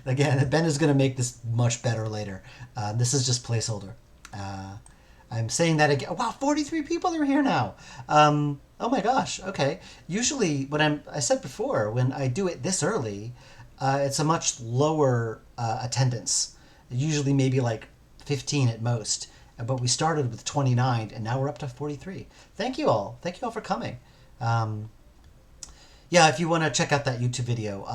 Again, Ben is going to make this much better later. This is just placeholder. I'm saying that again. Wow, 43 people are here now. Oh my gosh. Okay. Usually, I said before, when I do it this early, it's a much lower attendance. Usually, maybe like 15 at most. But we started with 29, and now we're up to 43. Thank you all. Thank you all for coming. Yeah, if you want to check out that YouTube video,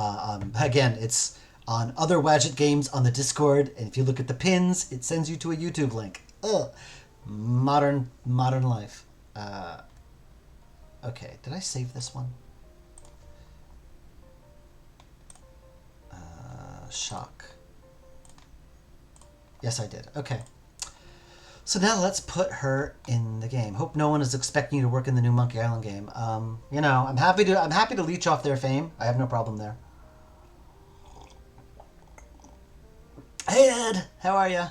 again, it's on Other Wadget Games on the Discord, and if you look at the pins, it sends you to a YouTube link. Ugh. Modern life. Okay, did I save this one? Shock. Yes, I did. Okay. So now let's put her in the game. Hope no one is expecting you to work in the new Monkey Island game. You know, I'm happy to leech off their fame. I have no problem there. Hey Ed, how are ya?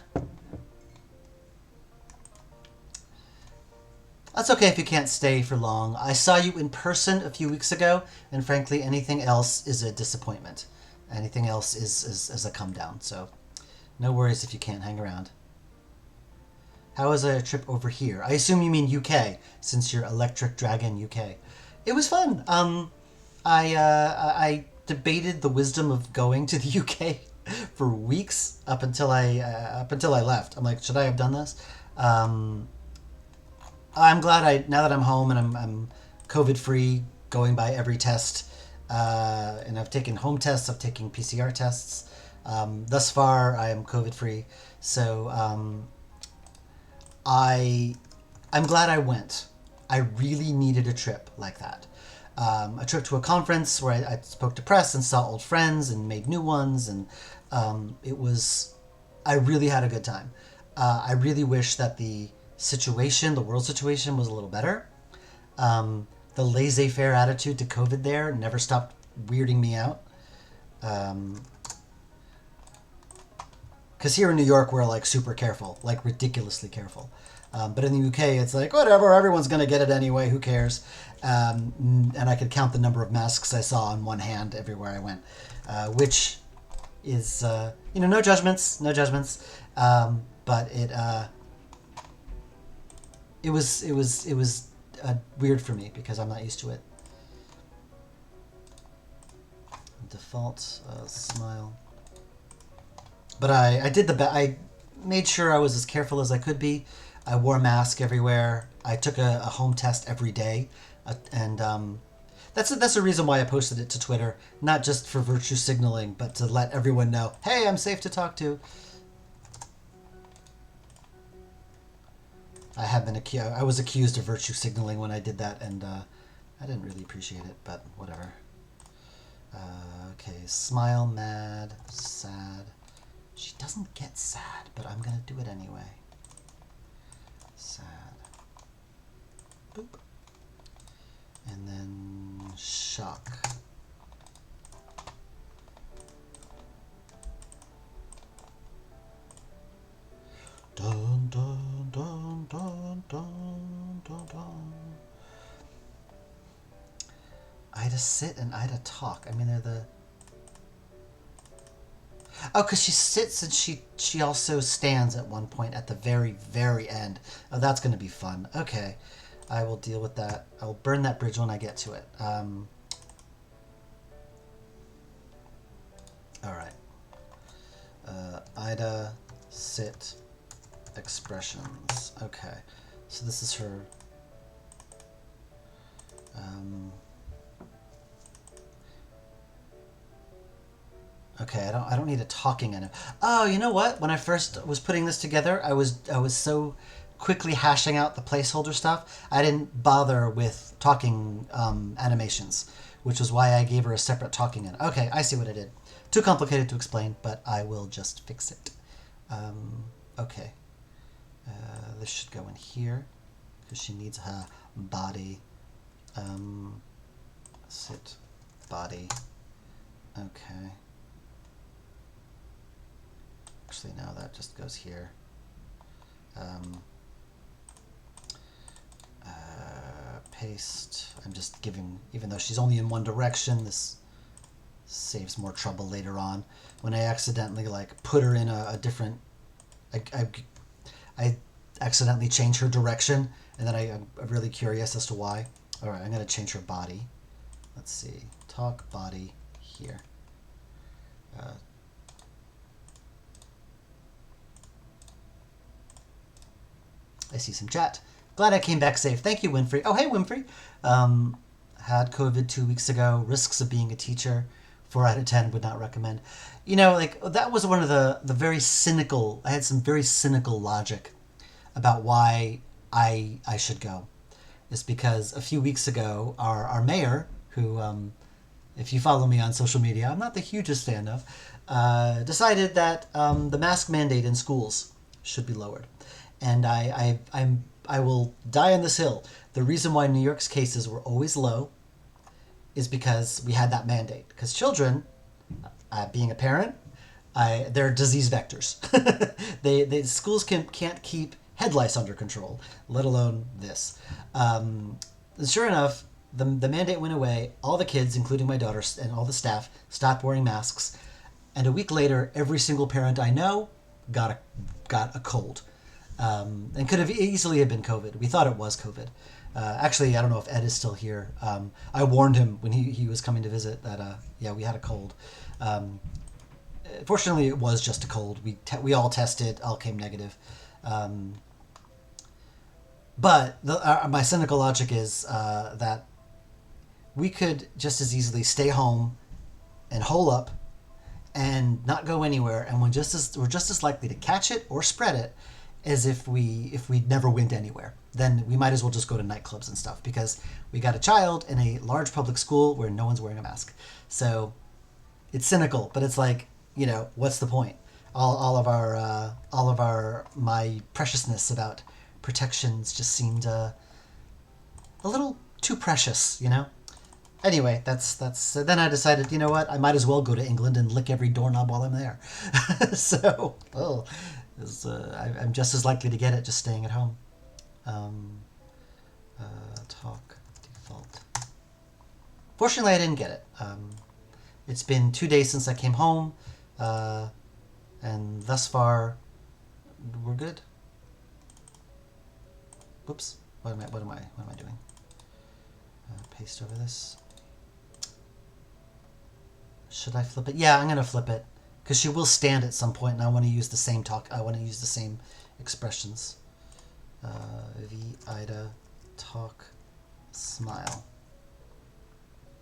That's okay if you can't stay for long. I saw you in person a few weeks ago, and frankly, anything else is a disappointment. Anything else is a come down. So, no worries if you can't hang around. How was a trip over here? I assume you mean UK, since you're Electric Dragon UK. It was fun. I debated the wisdom of going to the UK for weeks up until I left. I'm like, should I have done this? I'm glad now that I'm home and I'm COVID free, going by every test, and I've taken home tests, I've taken PCR tests. Thus far, I am COVID free, so. I'm glad I went. I really needed a trip like that. A trip to a conference where I spoke to press and saw old friends and made new ones, and I really had a good time. I really wish that the world situation was a little better. The laissez-faire attitude to COVID there never stopped weirding me out. Because here in New York, we're like super careful, like ridiculously careful. But in the UK, it's like, whatever, everyone's going to get it anyway, who cares? And I could count the number of masks I saw on one hand everywhere I went, which is, no judgments. But it was weird for me because I'm not used to it. Default smile. But I did I made sure I was as careful as I could be. I wore a mask everywhere. I took a home test every day. And that's the reason why I posted it to Twitter. Not just for virtue signaling, but to let everyone know, hey, I'm safe to talk to. I was accused of virtue signaling when I did that, and I didn't really appreciate it, but whatever. Okay, smile, mad, sad. She doesn't get sad, but I'm going to do it anyway. Sad. Boop. And then shock. Dun, dun, dun, dun, dun, dun, dun. Ida sit and Ida talk. I mean, they're the... Oh, because she sits and she also stands at one point at the very, very end. Oh, that's going to be fun. Okay. I will deal with that. I'll burn that bridge when I get to it. All right. Ida, sit, expressions. Okay. So this is her... Okay, I don't need a talking in it. Oh, you know what? When I first was putting this together, I was so quickly hashing out the placeholder stuff, I didn't bother with talking animations, which is why I gave her a separate talking in. Okay, I see what I did. Too complicated to explain, but I will just fix it. Okay. This should go in here, because she needs her body. Sit body. Okay. Actually, no, that just goes here. Paste. I'm just giving, even though she's only in one direction, this saves more trouble later on. When I accidentally like put her in a different, I accidentally change her direction, and then I'm really curious as to why. All right, I'm going to change her body. Let's see, talk body here. I see some chat. Glad I came back safe. Thank you, Winfrey. Oh, hey, Winfrey. Had COVID 2 weeks ago. Risks of being a teacher. 4 out of 10 would not recommend. You know, like that was one of the very cynical. I had some very cynical logic about why I should go. It's because a few weeks ago, our mayor, who, if you follow me on social media, I'm not the hugest fan of, decided that the mask mandate in schools should be lowered. And I will die on this hill. The reason why New York's cases were always low is because we had that mandate. Because children, being a parent, they're disease vectors. They schools can't keep head lice under control, let alone this. Sure enough, the mandate went away. All the kids, including my daughter and all the staff, stopped wearing masks. And a week later, every single parent I know got a cold. And could have easily have been COVID. We thought it was COVID. Actually, I don't know if Ed is still here. I warned him when he was coming to visit that, yeah, we had a cold. Fortunately, it was just a cold. We all tested, all came negative. But my cynical logic is that we could just as easily stay home and hole up and not go anywhere, and we're just as likely to catch it or spread it as if we never went anywhere. Then we might as well just go to nightclubs and stuff, because we got a child in a large public school where no one's wearing a mask. So it's cynical, but it's like, what's the point? All of my preciousness about protections just seemed a little too precious, Anyway, that's then I decided, you know what? I might as well go to England and lick every doorknob while I'm there. So, I'm just as likely to get it just staying at home. Talk default. Fortunately, I didn't get it. It's been 2 days since I came home, and thus far, we're good. Whoops. What am I doing? Paste over this. Should I flip it? Yeah, I'm going to flip it, because she will stand at some point, and I want to use the same talk. I want to use the same expressions. V Ida talk smile.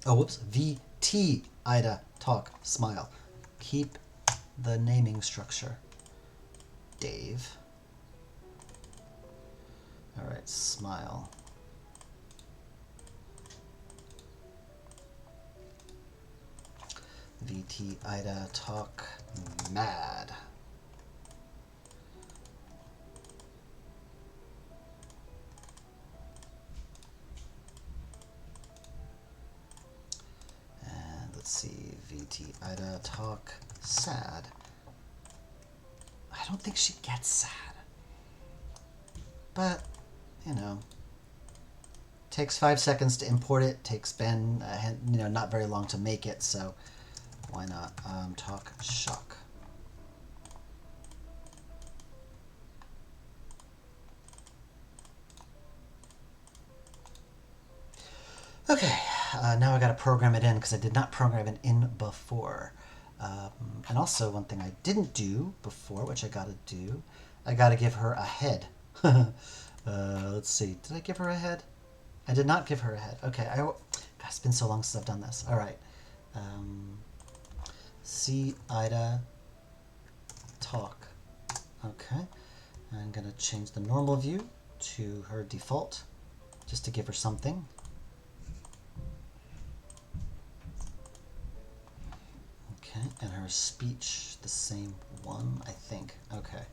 Oh, whoops. VT Ida talk smile. Keep the naming structure. Dave. All right, smile. VT Ida talk mad. And let's see, VT Ida talk sad. I don't think she gets sad. But, takes 5 seconds to import it. Takes Ben, not very long to make it, so why not? Talk shock. Okay, now I got to program it in, because I did not program it in before. And also, one thing I didn't do before, which I got to do, I got to give her a head. Let's see. Did I give her a head? I did not give her a head. Okay. God, it's been so long since I've done this. All right. See Ida talk. Okay. I'm going to change the normal view to her default, just to give her something. Okay. And her speech, the same one, I think. Okay.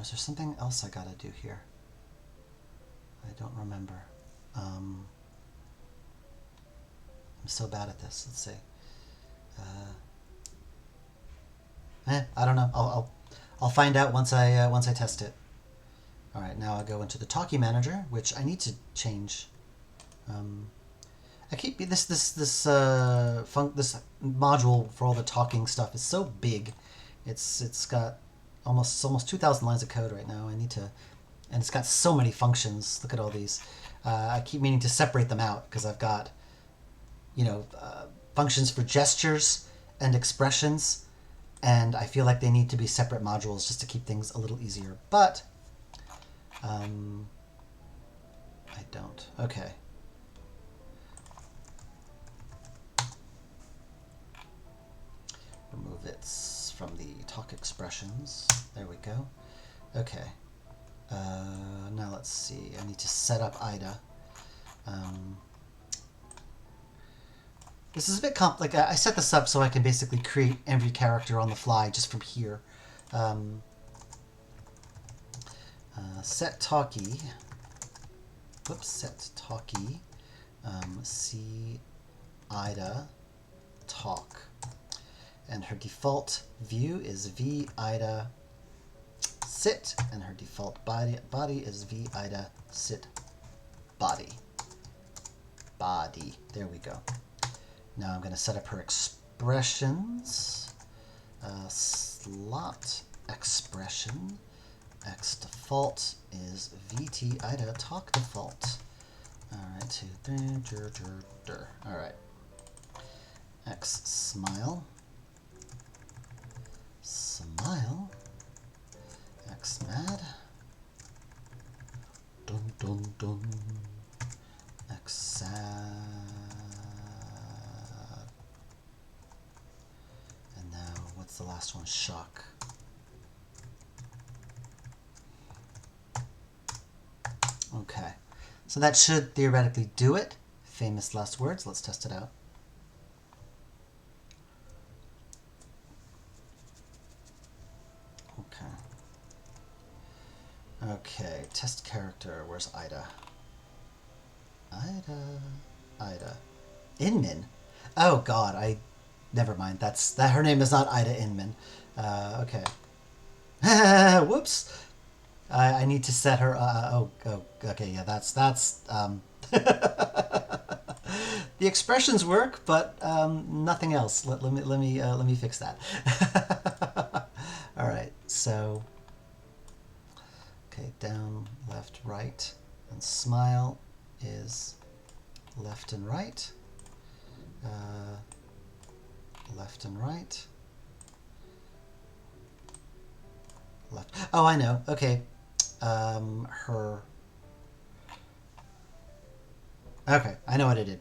is there something else I gotta do here? I don't remember. I'm so bad at this. Let's see. I don't know. I'll find out once I test it. All right, now I go into the Talkie Manager, which I need to change. I keep this module for all the talking stuff is so big. It's got almost 2,000 lines of code right now. I need to, and it's got so many functions. Look at all these. I keep meaning to separate them out because I've got, functions for gestures and expressions, and I feel like they need to be separate modules just to keep things a little easier. But I don't. Okay. Remove it from the talk expressions. There we go. Okay. Now let's see. I need to set up IDA. This is a bit I set this up so I can basically create every character on the fly just from here. Set talkie. Whoops. Set talkie. C IDA talk. And her default view is v IDA sit, and her default body is v IDA sit body. Body. There we go. Now I'm going to set up her expressions. Slot expression. X default is VT IDA talk default. All right, 2, 3, All right. X smile. Smile. X mad. Dun dun dun. X sad. And now, what's the last one? Shock. Okay. So that should theoretically do it. Famous last words. Let's test it out. Okay, test character. Where's Ida? Ida. Inman? Oh God, never mind. That her name is not Ida Inman. Okay. Whoops. I need to set her. Okay. Yeah, that's. The expressions work, but nothing else. Let me fix that. All right. So. Okay, down, left, right, and smile is left and right, left and right, left. Oh, I know. Okay, her. Okay, I know what I did.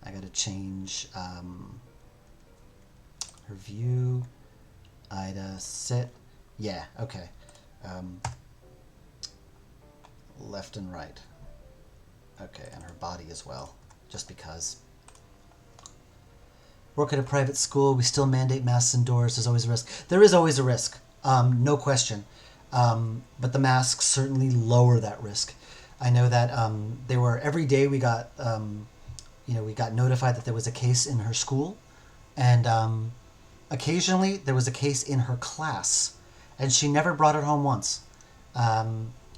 I got to change her view, Ida sit. Yeah. Okay. Left and right. Okay, and her body as well, just because. Work at a private school, we still mandate masks indoors. There's always a risk. There is always a risk, no question. But the masks certainly lower that risk. I know that every day we got, we got notified that there was a case in her school, and occasionally there was a case in her class, and she never brought it home once.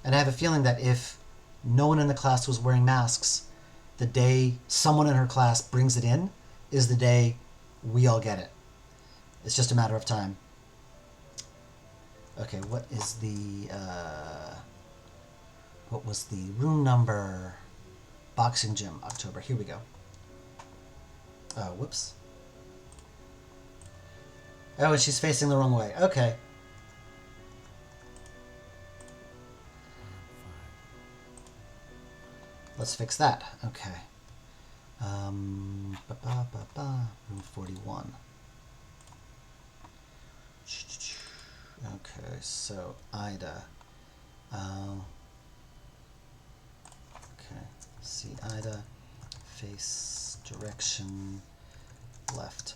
And I have a feeling that if no one in the class was wearing masks, the day someone in her class brings it in is the day we all get it. It's just a matter of time. Okay, what was the room number? Boxing gym, October. Here we go. Whoops. Oh, and she's facing the wrong way. Okay. Let's fix that. Okay. Room 41. Okay, so Ida. Okay, see Ida, face, direction, left.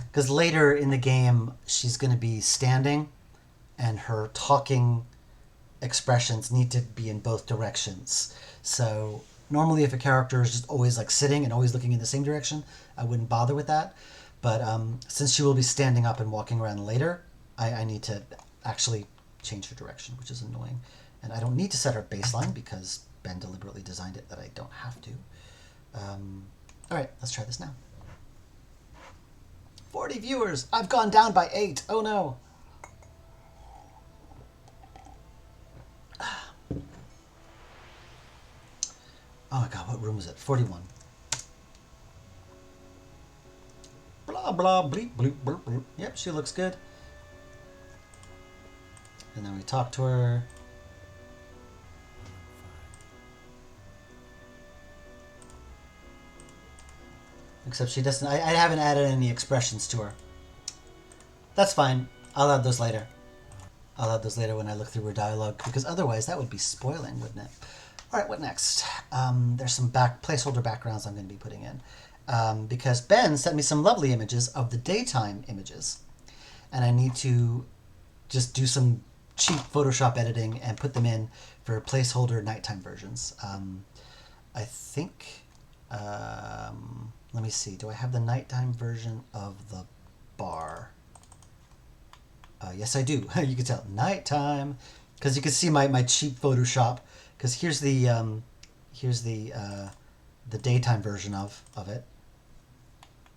Because later in the game, she's going to be standing, and her talking expressions need to be in both directions. So normally if a character is just always like sitting and always looking in the same direction, I wouldn't bother with that. But since she will be standing up and walking around later, I need to actually change her direction, which is annoying. And I don't need to set her baseline because Ben deliberately designed it that I don't have to. All right, let's try this now. 40 viewers. I've gone down by 8. Oh no. Oh my god, what room is it? 41. Blah, blah, bleep, bloop, bloop, bloop. Yep, she looks good. And then we talk to her. Except she doesn't... I haven't added any expressions to her. That's fine. I'll add those later. I'll add those later when I look through her dialogue, because otherwise that would be spoiling, wouldn't it? All right, what next? There's some placeholder backgrounds I'm going to be putting in. Because Ben sent me some lovely images of the daytime images. And I need to just do some cheap Photoshop editing and put them in for placeholder nighttime versions. I think... let me see. Do I have the nighttime version of the bar? Yes, I do. You can tell. Nighttime. Because you can see my cheap Photoshop. Because here's the daytime version of it.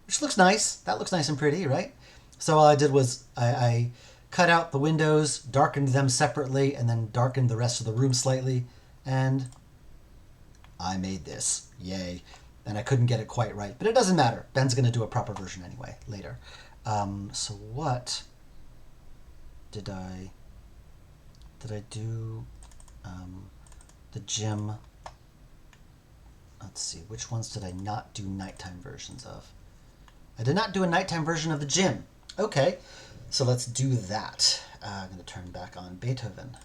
Which looks nice. That looks nice and pretty, right? So all I did was I cut out the windows, darkened them separately, and then darkened the rest of the room slightly. And I made this. Yay. And I couldn't get it quite right. But it doesn't matter. Ben's going to do a proper version anyway, later. So what did I do? The gym. Let's see. Which ones did I not do nighttime versions of? I did not do a nighttime version of the gym. Okay. So let's do that. I'm going to turn back on Beethoven.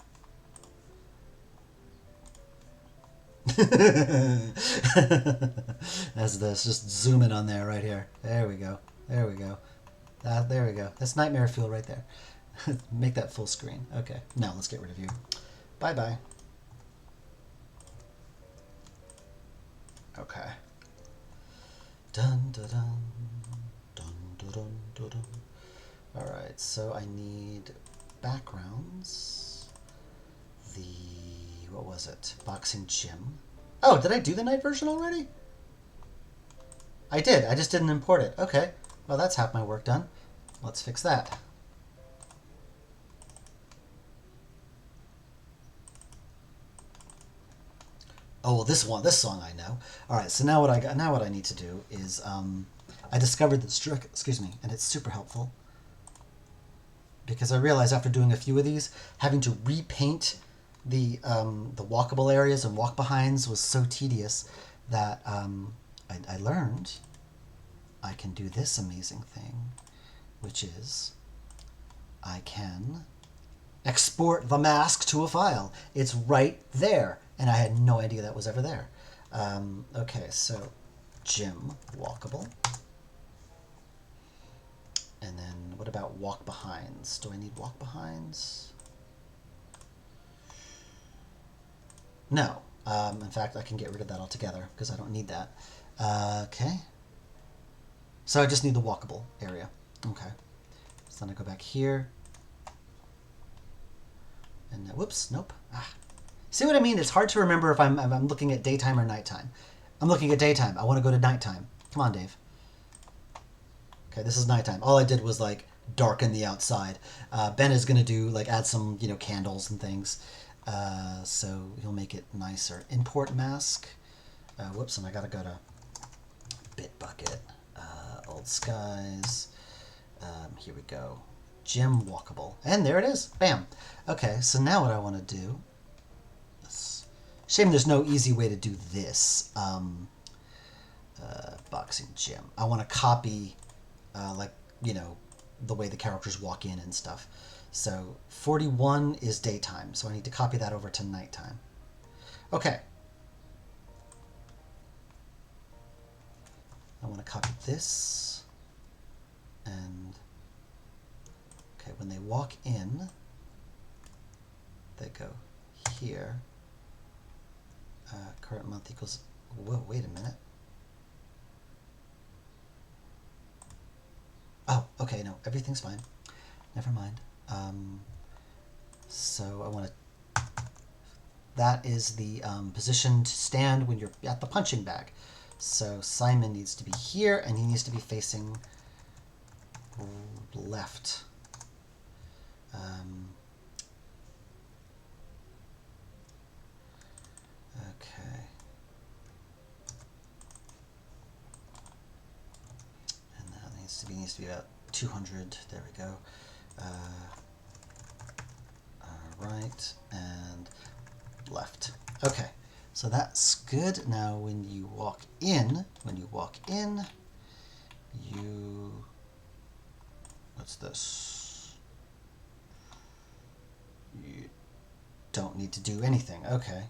That's this. Just zoom in on there right here. There we go. There we go. There we go. That's nightmare fuel right there. Make that full screen. Okay. Now let's get rid of you. Bye-bye. Okay. Dun dun dun dun dun dun dun dun. All right. So I need backgrounds. What was it? Boxing gym. Oh, did I do the night version already? I did. I just didn't import it. Okay. Well, that's half my work done. Let's fix that. Oh, well, this song I know. All right. So now what I need to do is I discovered this trick. Excuse me, and it's super helpful because I realized after doing a few of these, having to repaint the walkable areas and walk behinds was so tedious that I learned I can do this amazing thing, which is I can export the mask to a file. It's right there, and I had no idea that was ever there. Okay, so gym walkable. And then what about walk behinds? Do I need walk behinds? No. In fact, I can get rid of that altogether because I don't need that. Okay. So I just need the walkable area. Okay. So then I go back here. And whoops, nope. Ah. See what I mean? It's hard to remember if I'm looking at daytime or nighttime. I'm looking at daytime. I want to go to nighttime. Come on, Dave. Okay, this is nighttime. All I did was like darken the outside. Ben is going to do like add some, candles and things. So he'll make it nicer. Import mask. Whoops, and I gotta go to Bitbucket. Old Skies. Here we go. Gym walkable. And there it is. Bam. Okay, so now what I want to do. Shame there's no easy way to do this. Boxing gym. I want to copy, the way the characters walk in and stuff. So 41 is daytime, so I need to copy that over to nighttime. Okay. I want to copy this. And, okay, when they walk in, they go here. Current month equals, whoa, wait a minute. Oh, okay, no, everything's fine. Never mind. So I want to, that is the position to stand when you're at the punching bag. So Simon needs to be here, and he needs to be facing left. Okay. And that needs to be about 200. There we go. Right and left. Okay. So that's good. Now when you walk in, you, what's this? You don't need to do anything. Okay.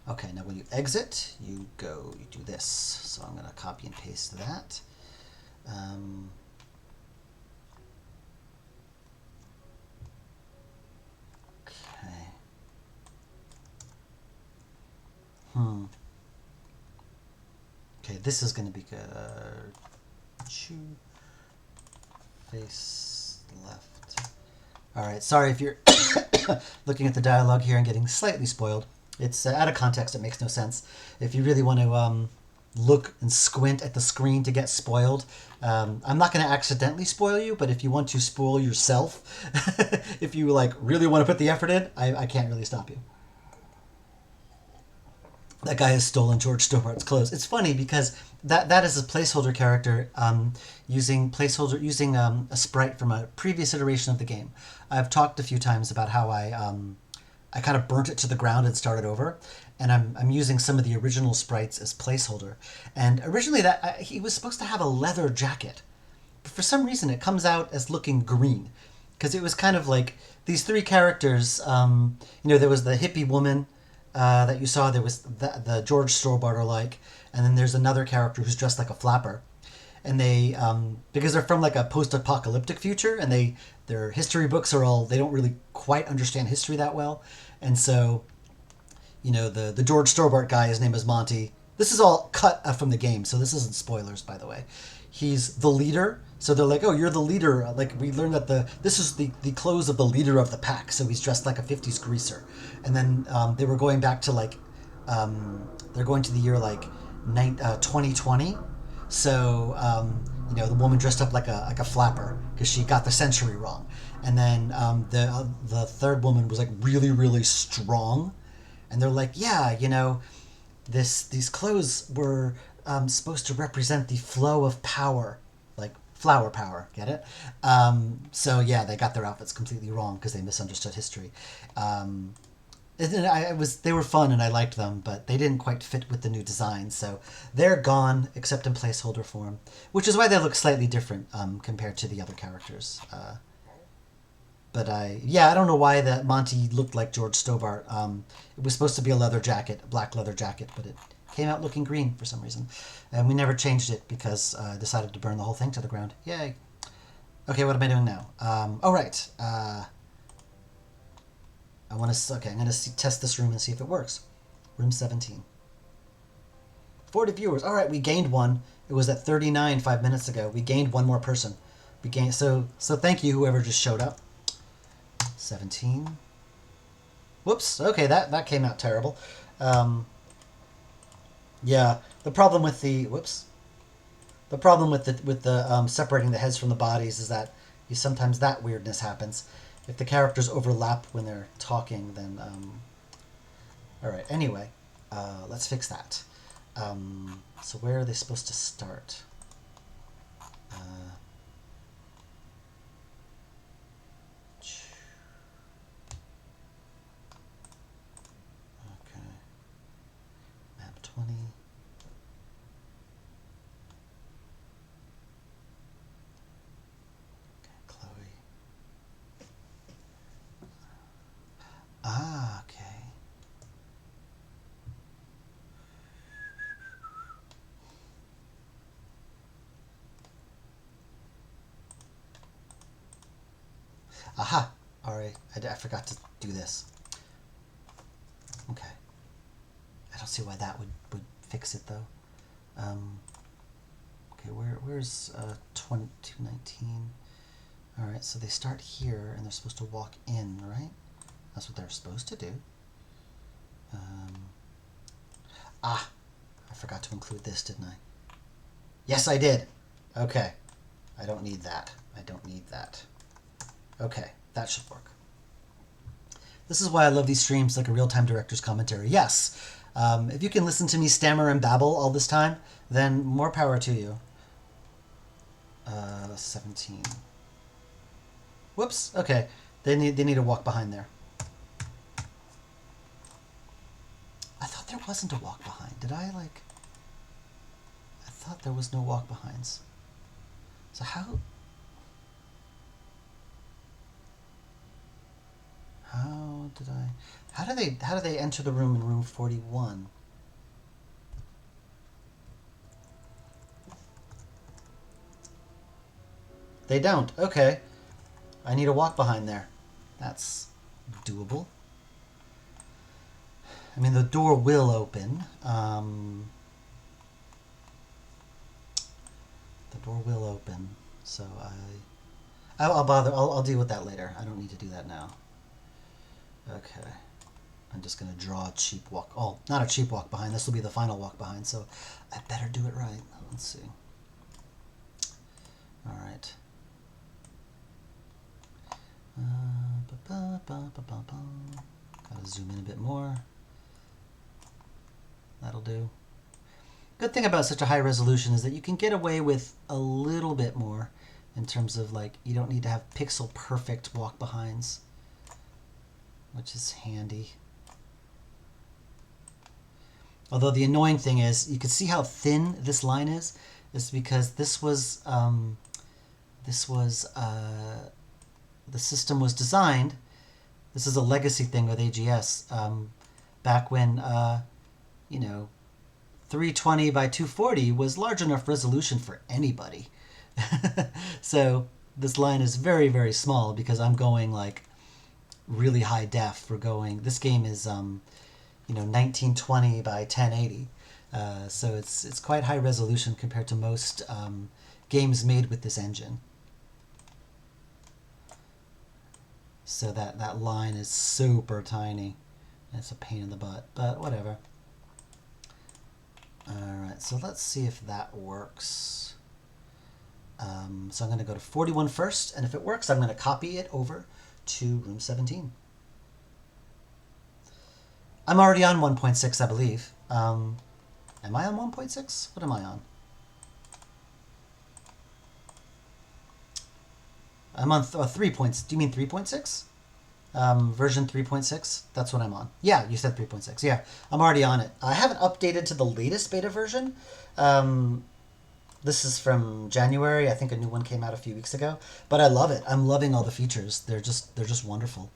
Okay, now when you exit, you do this. So I'm going to copy and paste that. Okay. Okay, this is going to be good. Face left. All right, sorry if you're looking at the dialogue here and getting slightly spoiled. It's out of context. It makes no sense. If you really want to look and squint at the screen to get spoiled, I'm not going to accidentally spoil you, but if you want to spoil yourself, if you like really want to put the effort in, I can't really stop you. That guy has stolen George Stobart's clothes. It's funny because that is a placeholder character using a sprite from a previous iteration of the game. I've talked a few times about how I kind of burnt it to the ground and started over, and I'm using some of the original sprites as placeholder. And originally he was supposed to have a leather jacket, but for some reason it comes out as looking green, because it was kind of like these three characters. There was the hippie woman that you saw. There was the George Stobart like, and then there's another character who's dressed like a flapper. And they, because they're from like a post-apocalyptic future, and their history books they don't really quite understand history that well. And so, the George Stobart guy, his name is Monty. This is all cut from the game, so this isn't spoilers, by the way. He's the leader, so they're like, oh, you're the leader. Like, we learned that this is the clothes of the leader of the pack, so he's dressed like a 50s greaser. And then they were going back to they're going to the year 2020. So the woman dressed up like a flapper because she got the century wrong, and then the third woman was like really, really strong, and they're like, yeah, these clothes were supposed to represent the flow of power, like flower power. Get it? So yeah, they got their outfits completely wrong because they misunderstood history. They were fun and I liked them, but they didn't quite fit with the new design, so they're gone except in placeholder form, which is why they look slightly different compared to the other characters. But I don't know why that Monty looked like George Stobart. It was supposed to be a black leather jacket, but it came out looking green for some reason, and we never changed it because I decided to burn the whole thing to the ground. Yay! Okay, what am I doing now? Oh right. I'm going to test this room and see if it works. Room 17. 40 viewers. All right, we gained one. It was at 39 5 minutes ago. We gained one more person. So thank you, whoever just showed up. 17. Whoops. Okay, that came out terrible. Yeah, the problem with the separating the heads from the bodies is that sometimes that weirdness happens. If the characters overlap when they're talking, then all right. Anyway, let's fix that. So where are they supposed to start? Okay. Map 20. Okay, Chloe. Ah, okay. Aha! Alright, I forgot to do this. Okay. I don't see why that would fix it, though. Okay, where's 2219? Alright, so they start here, and they're supposed to walk in, right? That's what they're supposed to do. I forgot to include this, didn't I? Yes, I did! Okay. I don't need that. I don't need that. Okay, that should work. This is why I love these streams like a real-time director's commentary. Yes! If you can listen to me stammer and babble all this time, then more power to you. 17. Whoops. Okay. They need to walk behind there. I thought there wasn't a walk behind. Did I like... I thought there was no walk behinds. So how did I... How do they enter the room in room 41? They don't. Okay. I need a walk behind there. That's doable. I mean, the door will open. The door will open. So I'll bother. I'll deal with that later. I don't need to do that now. Okay. I'm just going to draw a cheap walk. Oh, not a cheap walk behind. This will be the final walk behind, so I better do it right. Let's see. All right. Gotta zoom in a bit more. That'll do. Good thing about such a high resolution is that you can get away with a little bit more in terms of, like, you don't need to have pixel perfect walk behinds, which is handy. Although the annoying thing is, you can see how thin this line is. It's because the system was designed. This is a legacy thing with AGS. Back when, 320 by 240 was large enough resolution for anybody. So this line is very, very small because I'm going like really high def. This game is 1920 by 1080. So it's quite high resolution compared to most games made with this engine. So that line is super tiny. It's a pain in the butt, but whatever. Alright, so let's see if that works. So I'm going to go to 41 first, and if it works, I'm going to copy it over to room 17. I'm already on 1.6, I believe. Am I on 1.6? What am I on? I'm on 3 points. Do you mean 3.6? Version 3.6? That's what I'm on. Yeah, you said 3.6. Yeah, I'm already on it. I haven't updated to the latest beta version. This is from January. I think a new one came out a few weeks ago. But I love it. I'm loving all the features. They're just wonderful.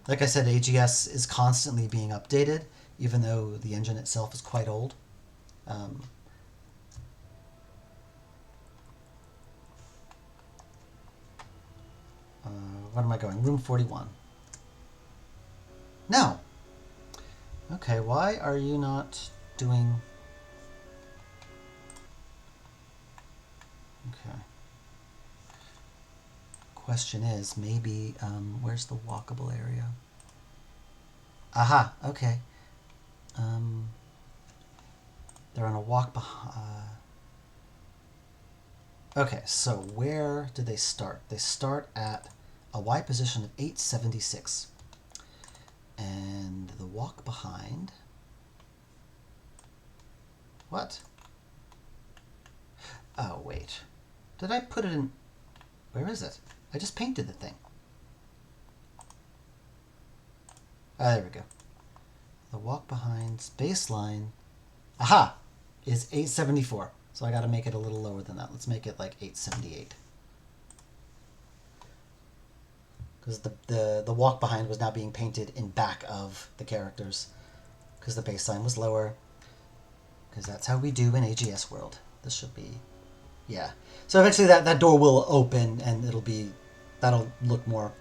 Like I said, AGS is constantly being updated, even though the engine itself is quite old. What am I going? Room 41. No! Okay, why are you not doing... Okay. Question is, maybe, where's the walkable area? Aha, okay. They're on a walk behind... Okay, so where do they start? They start at a Y position of 876. And the walk behind... What? Oh, wait. Did I put it in... Where is it? I just painted the thing. Ah, there we go. The walk behind's baseline... Aha! Is 874. So I got to make it a little lower than that. Let's make it like 878. Because the walk behind was now being painted in back of the characters. Because the baseline was lower. Because that's how we do in AGS world. This should be... Yeah. So eventually that door will open and it'll be That'll look more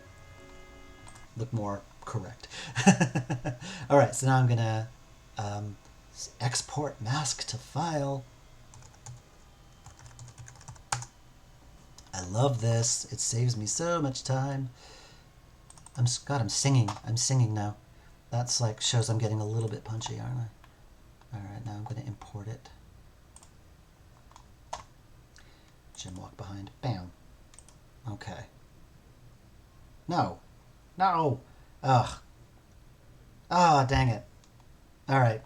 correct. All right, so now I'm gonna export mask to file. I love this. It saves me so much time. I'm singing. I'm singing now. That's like shows I'm getting a little bit punchy, aren't I? All right, now I'm gonna import it. Jim walk behind. Bam. Okay. No. No. Ugh. Ah, dang it. All right.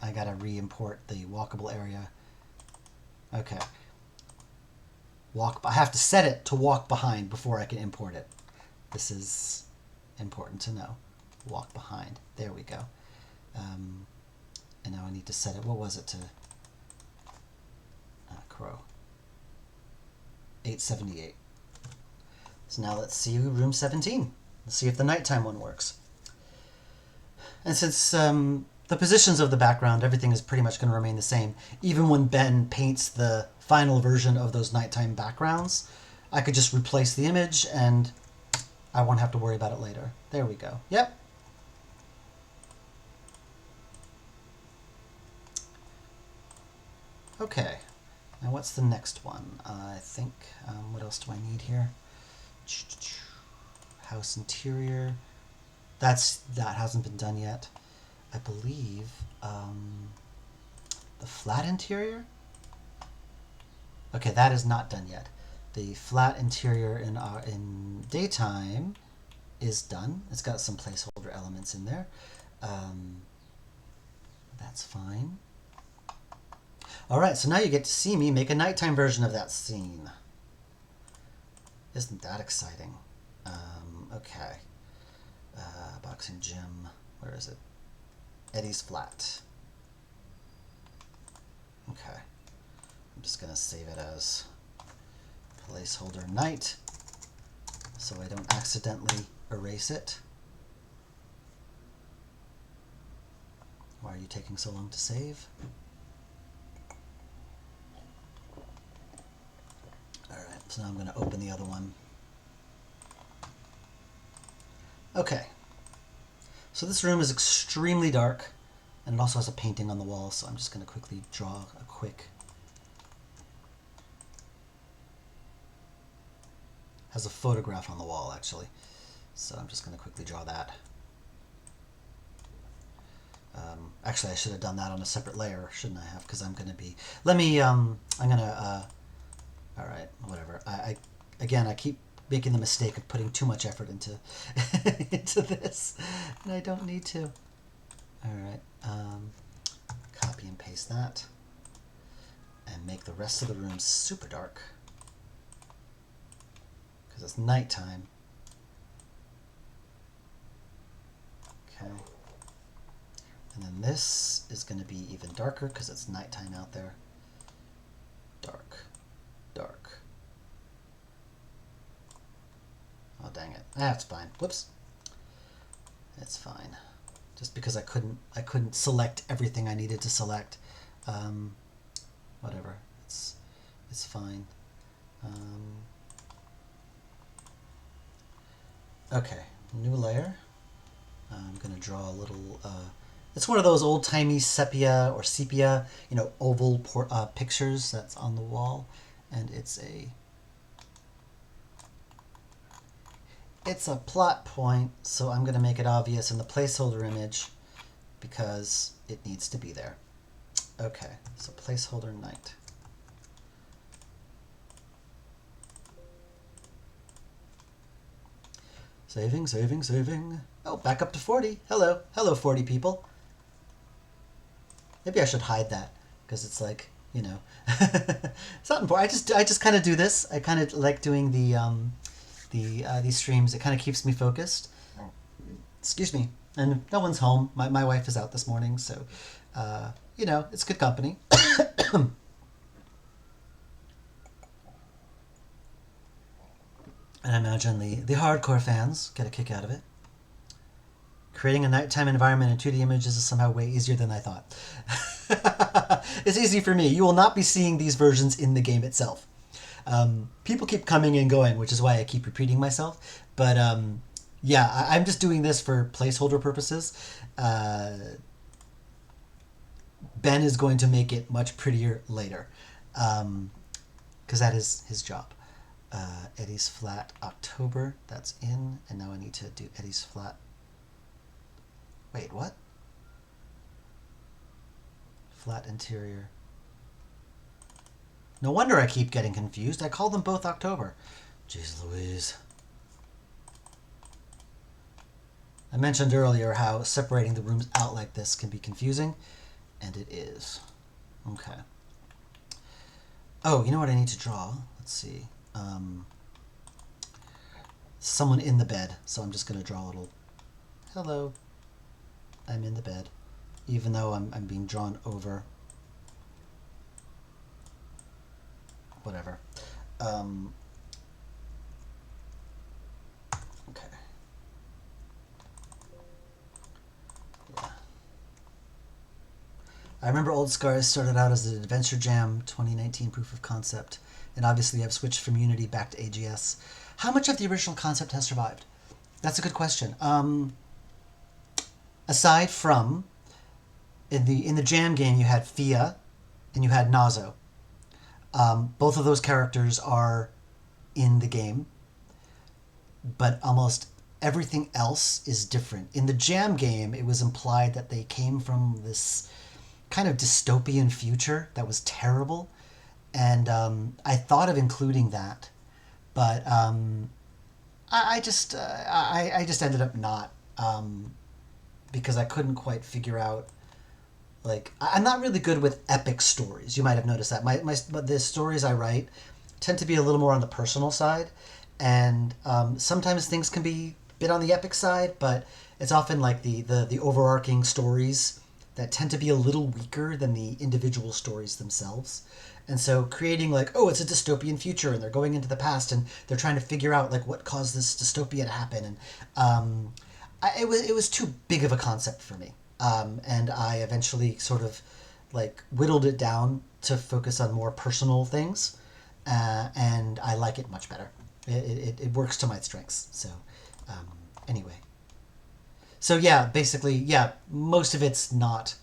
I gotta re-import the walkable area. Okay. I have to set it to walk behind before I can import it. This is important to know. Walk behind. There we go. And now I need to set it. What was it to? Crow. 878. So now let's see room 17. Let's see if the nighttime one works. And since the positions of the background, everything is pretty much going to remain the same, even when Ben paints the final version of those nighttime backgrounds, I could just replace the image and I won't have to worry about it later. There we go. Yep. Okay. Now what's the next one? I think, what else do I need here? House interior. That hasn't been done yet. I believe the flat interior? Okay, that is not done yet. The flat interior in daytime is done. It's got some placeholder elements in there. That's fine. All right, so now you get to see me make a nighttime version of that scene. Isn't that exciting? Okay. Boxing gym. Where is it? Eddie's flat. Okay. I'm just going to save it as placeholder night so I don't accidentally erase it. Why are you taking so long to save? Alright, so now I'm going to open the other one. Okay. So this room is extremely dark, and it also has a painting on the wall, so I'm just going to quickly draw a quick... Has a photograph on the wall, actually. So I'm just going to quickly draw that. Actually, I should have done that on a separate layer, shouldn't I have? Because I'm going to be... Let me... I'm going to... all right, whatever. Again, I keep making the mistake of putting too much effort into into this, and I don't need to. All right, copy and paste that, and make the rest of the room super dark because it's nighttime. Okay, and then this is going to be even darker because it's nighttime out there. Dark, dark. Oh, dang it. That's fine. Whoops. It's fine. Just because I couldn't select everything I needed to select. Whatever. It's fine. Okay. New layer. I'm going to draw a little... it's one of those old-timey sepia, you know, oval pictures that's on the wall. And it's a plot point, so I'm going to make it obvious in the placeholder image because it needs to be there. Okay, so placeholder night. Saving, saving, saving. Oh, back up to 40. Hello. Hello, 40 people. Maybe I should hide that because it's like, you know, it's not important. I just kind of do this. I kind of like doing these streams. It kind of keeps me focused. Excuse me. And no one's home. My wife is out this morning, so you know, it's good company. And I imagine the hardcore fans get a kick out of it. Creating a nighttime environment in 2D images is somehow way easier than I thought. It's easy for me. You will not be seeing these versions in the game itself. People keep coming and going, which is why I keep repeating myself. But yeah, I'm just doing this for placeholder purposes. Ben is going to make it much prettier later, because that is his job. Eddie's Flat October, that's in, and now I need to do Eddie's Flat. Wait, what? Flat interior. No wonder I keep getting confused. I called them both October. Jeez Louise. I mentioned earlier how separating the rooms out like this can be confusing, and it is. Okay. Oh, you know what I need to draw? Let's see. Someone in the bed, so I'm just going to draw a little, hello, I'm in the bed, even though I'm being drawn over. Whatever. Okay. Yeah. I remember Old Scars started out as an Adventure Jam 2019 proof of concept, and obviously I've switched from Unity back to AGS. How much of the original concept has survived? That's a good question. Aside from in the Jam game, you had Fia and you had Nazo. Both of those characters are in the game, but almost everything else is different. In the Jam game, it was implied that they came from this kind of dystopian future that was terrible, and I thought of including that, but I just ended up not, because I couldn't quite figure out. Like, I'm not really good with epic stories. You might have noticed that. But the stories I write tend to be a little more on the personal side, and sometimes things can be a bit on the epic side, but it's often like the overarching stories that tend to be a little weaker than the individual stories themselves. And so creating like, oh, it's a dystopian future, and they're going into the past, and they're trying to figure out like what caused this dystopia to happen, and it was too big of a concept for me. And I eventually sort of like whittled it down to focus on more personal things, and I like it much better. It works to my strengths. So anyway, so yeah, basically, yeah, most of it's not.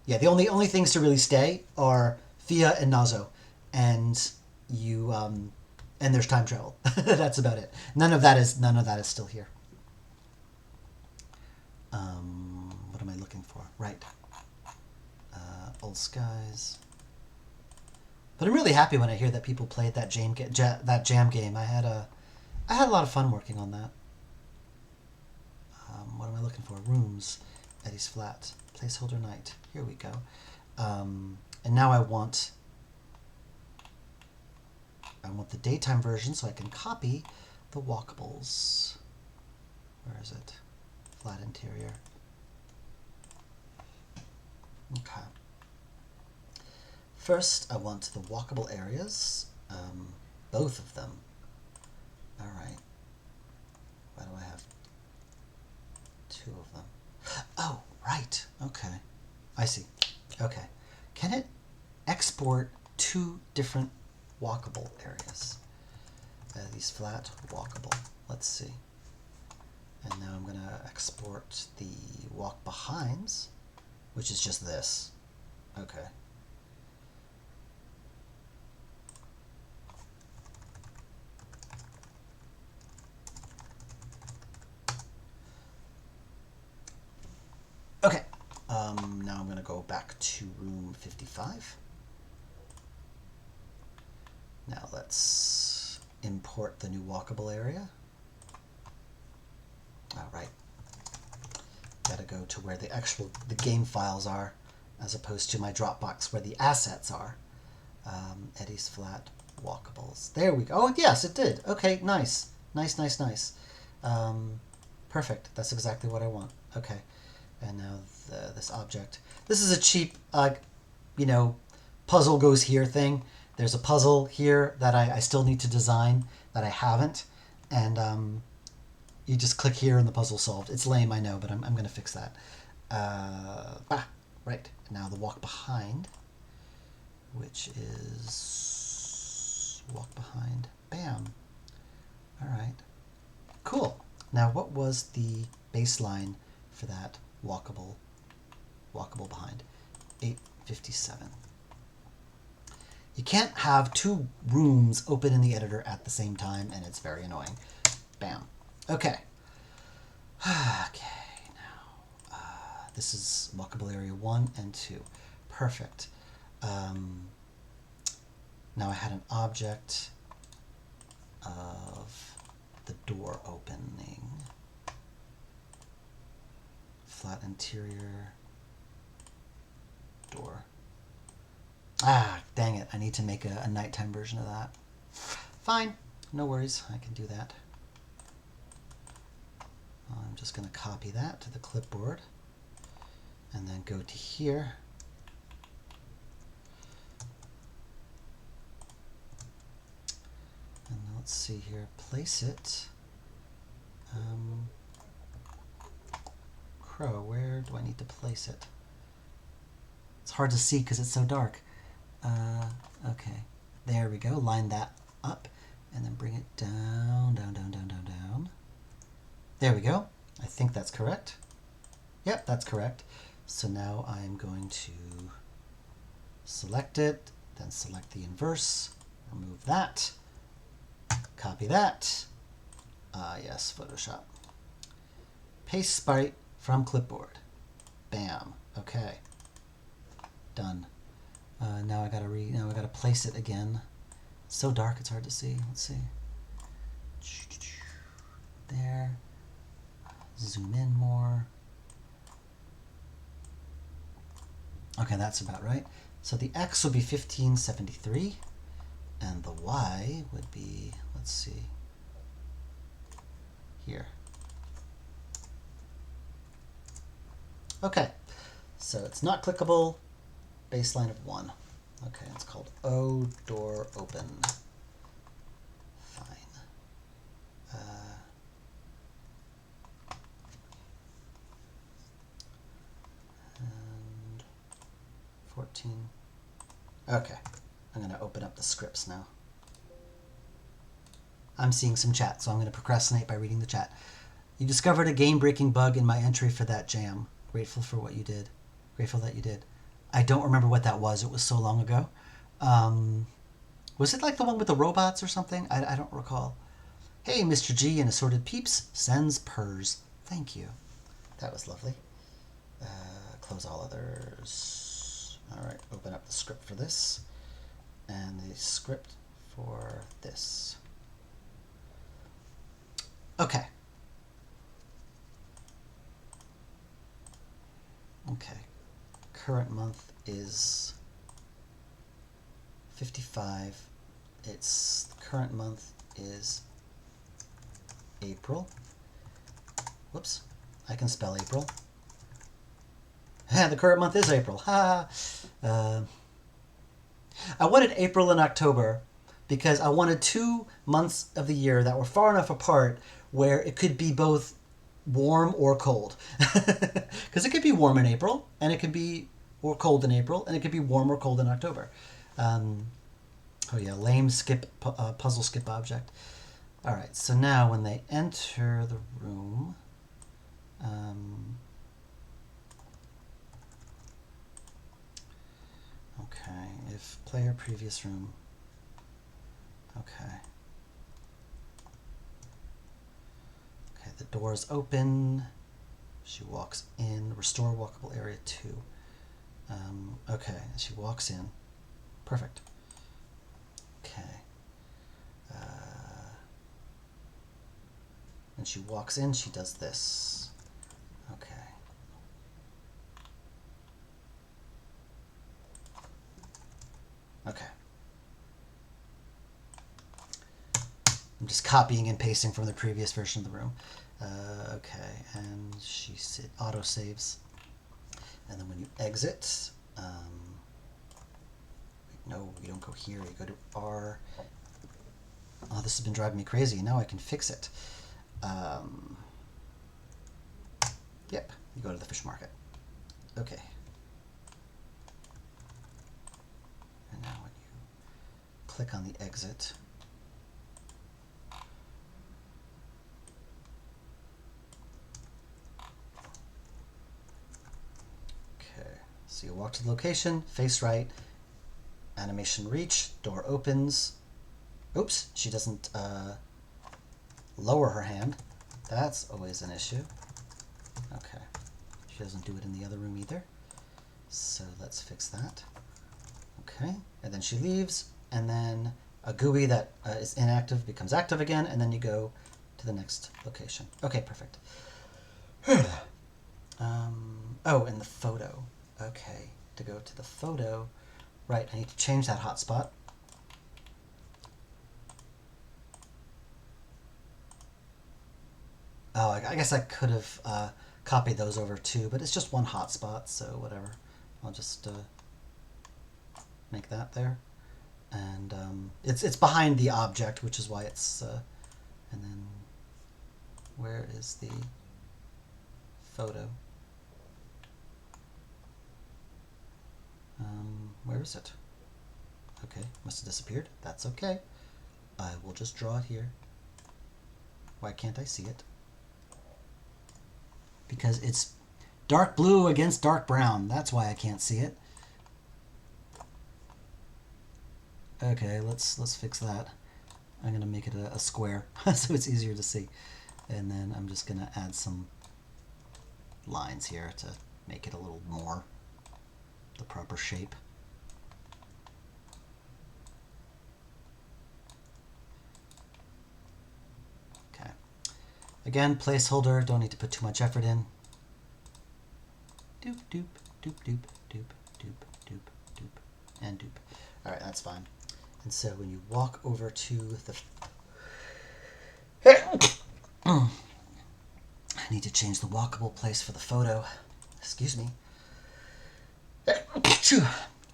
Yeah, the only things to really stay are Fia and Nazo, and you and there's time travel. That's about it. None of that is still here. What am I looking for? Right. Old Skies. But I'm really happy when I hear that people played that jam game. I had a lot of fun working on that. What am I looking for? Rooms. Eddie's Flat. Placeholder night. Here we go. And now I want the daytime version so I can copy the walkables. Where is it? Flat interior. Okay. First, I want the walkable areas, both of them. All right. Why do I have two of them? Oh, right. Okay. I see. Okay. Can it export two different walkable areas? These flat, walkable. Let's see. And now I'm going to export the walk behinds, which is just this. Okay. Okay. Now I'm going to go back to room 55. Now let's import the new walkable area. All right. Gotta go to where the game files are, as opposed to my Dropbox where the assets are. Eddie's Flat walkables. There we go. Oh yes, it did. Okay, nice. Nice. Perfect. That's exactly what I want. Okay. And now this object. This is a cheap, puzzle goes here thing. There's a puzzle here that I still need to design that I haven't, and you just click here and the puzzle's solved. It's lame, I know, but I'm going to fix that. Right. Now the walk behind, which is So walk behind. Bam. All right. Cool. Now, what was the baseline for that walkable behind? 857. You can't have two rooms open in the editor at the same time, and it's very annoying. Bam. Okay. Okay, now, this is walkable area 1 and 2. Perfect. Now I had an object of the door opening. Flat interior door. Ah, dang it. I need to make a nighttime version of that. Fine. No worries. I can do that. I'm just going to copy that to the clipboard and then go to here. And let's see here. Place it. Crow, where do I need to place it? It's hard to see because it's so dark. Okay, there we go. Line that up and then bring it down, down, down, down, down, down. There we go. I think that's correct. Yep, that's correct. So now I'm going to select it, then select the inverse, remove that, copy that. Yes, Photoshop. Paste sprite from clipboard. Bam. Okay. Done. Now I gotta place it again. It's so dark it's hard to see. Let's see. There. Zoom in more. Okay, that's about right. So the X would be 1573, and the Y would be, let's see, here. Okay, so it's not clickable. Baseline of 1. Okay, it's called O door open. Fine. And 14. Okay, I'm going to open up the scripts now. I'm seeing some chat, so I'm going to procrastinate by reading the chat. You discovered a game-breaking bug in my entry for that jam. Grateful for what you did. Grateful that you did. I don't remember what that was. It was so long ago. Was it like the one with the robots or something? I don't recall. Hey, Mr. G and Assorted Peeps sends purrs. Thank you. That was lovely. Close all others. All right, open up the script for this. And the script for this. Okay. Okay. Current month is 55. Its current month is April. Whoops. I can spell April. The current month is April. Ha! I wanted April and October because I wanted 2 months of the year that were far enough apart where it could be both warm or cold. Because it could be warm in April, and it could be or cold in April, and it could be warm or cold in October. Oh yeah, lame skip puzzle skip object. All right, so now when they enter the room, okay, if player previous room, okay. Okay, the door is open. She walks in. Restore walkable area 2. Okay, she walks in. Perfect. Okay. When she walks in, she does this. Okay. Okay. I'm just copying and pasting from the previous version of the room. Okay, and she auto saves. And then when you exit, no, you don't go here, you go to R. Oh, this has been driving me crazy. Now I can fix it. Yep, you go to the fish market. Okay. And now when you click on the exit. Okay, so you walk to the location, face right, animation reach, door opens. Oops, she doesn't lower her hand. That's always an issue. Okay, she doesn't do it in the other room either. So let's fix that. Okay, and then she leaves, and then a GUI that is inactive becomes active again, and then you go to the next location. Okay, perfect. Oh, and the photo. Okay, to go to the photo, right, I need to change that hotspot. Oh, I guess I could have copied those over too, but it's just one hotspot, so whatever. I'll just make that there. And it's behind the object, which is why it's... and then where is the photo? Where is it? Okay, must have disappeared. That's okay. I will just draw it here. Why can't I see it? Because it's dark blue against dark brown. That's why I can't see it. Okay, let's fix that. I'm going to make it a square so it's easier to see. And then I'm just going to add some lines here to make it a little more the proper shape. Okay. Again, placeholder, don't need to put too much effort in. Doop, doop, doop, doop, doop, doop, doop, doop, and doop. All right, that's fine. And so when you walk over to the... I need to change the walkable place for the photo. Excuse me.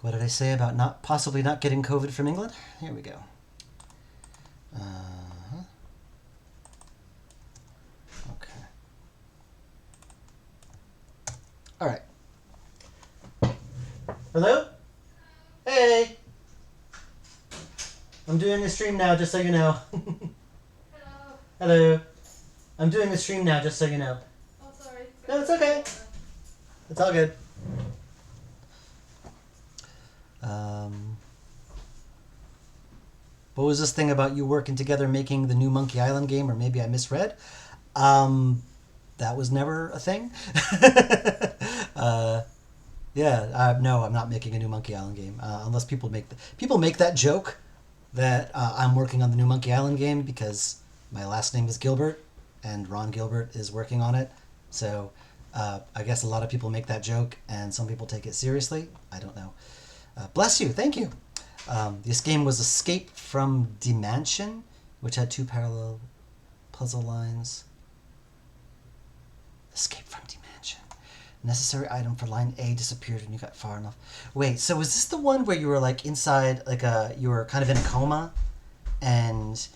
What did I say about possibly not getting COVID from England? Here we go. Okay. All right. Hello? Hey! I'm doing a stream now, just so you know. Hello. Hello. I'm doing a stream now, just so you know. Oh, sorry. No, it's okay. It's all good. What was this thing about you working together making the new Monkey Island game, or maybe I misread? That was never a thing. No, I'm not making a new Monkey Island game unless people make that joke that I'm working on the new Monkey Island game because my last name is Gilbert and Ron Gilbert is working on it. So I guess a lot of people make that joke and some people take it seriously. I don't know. Bless you. Thank you. This game was Escape from Dimension, which had 2 parallel puzzle lines. Escape from Dimension. Necessary item for line A disappeared when you got far enough. Wait, so was this the one where you were like inside, like you were kind of in a coma, and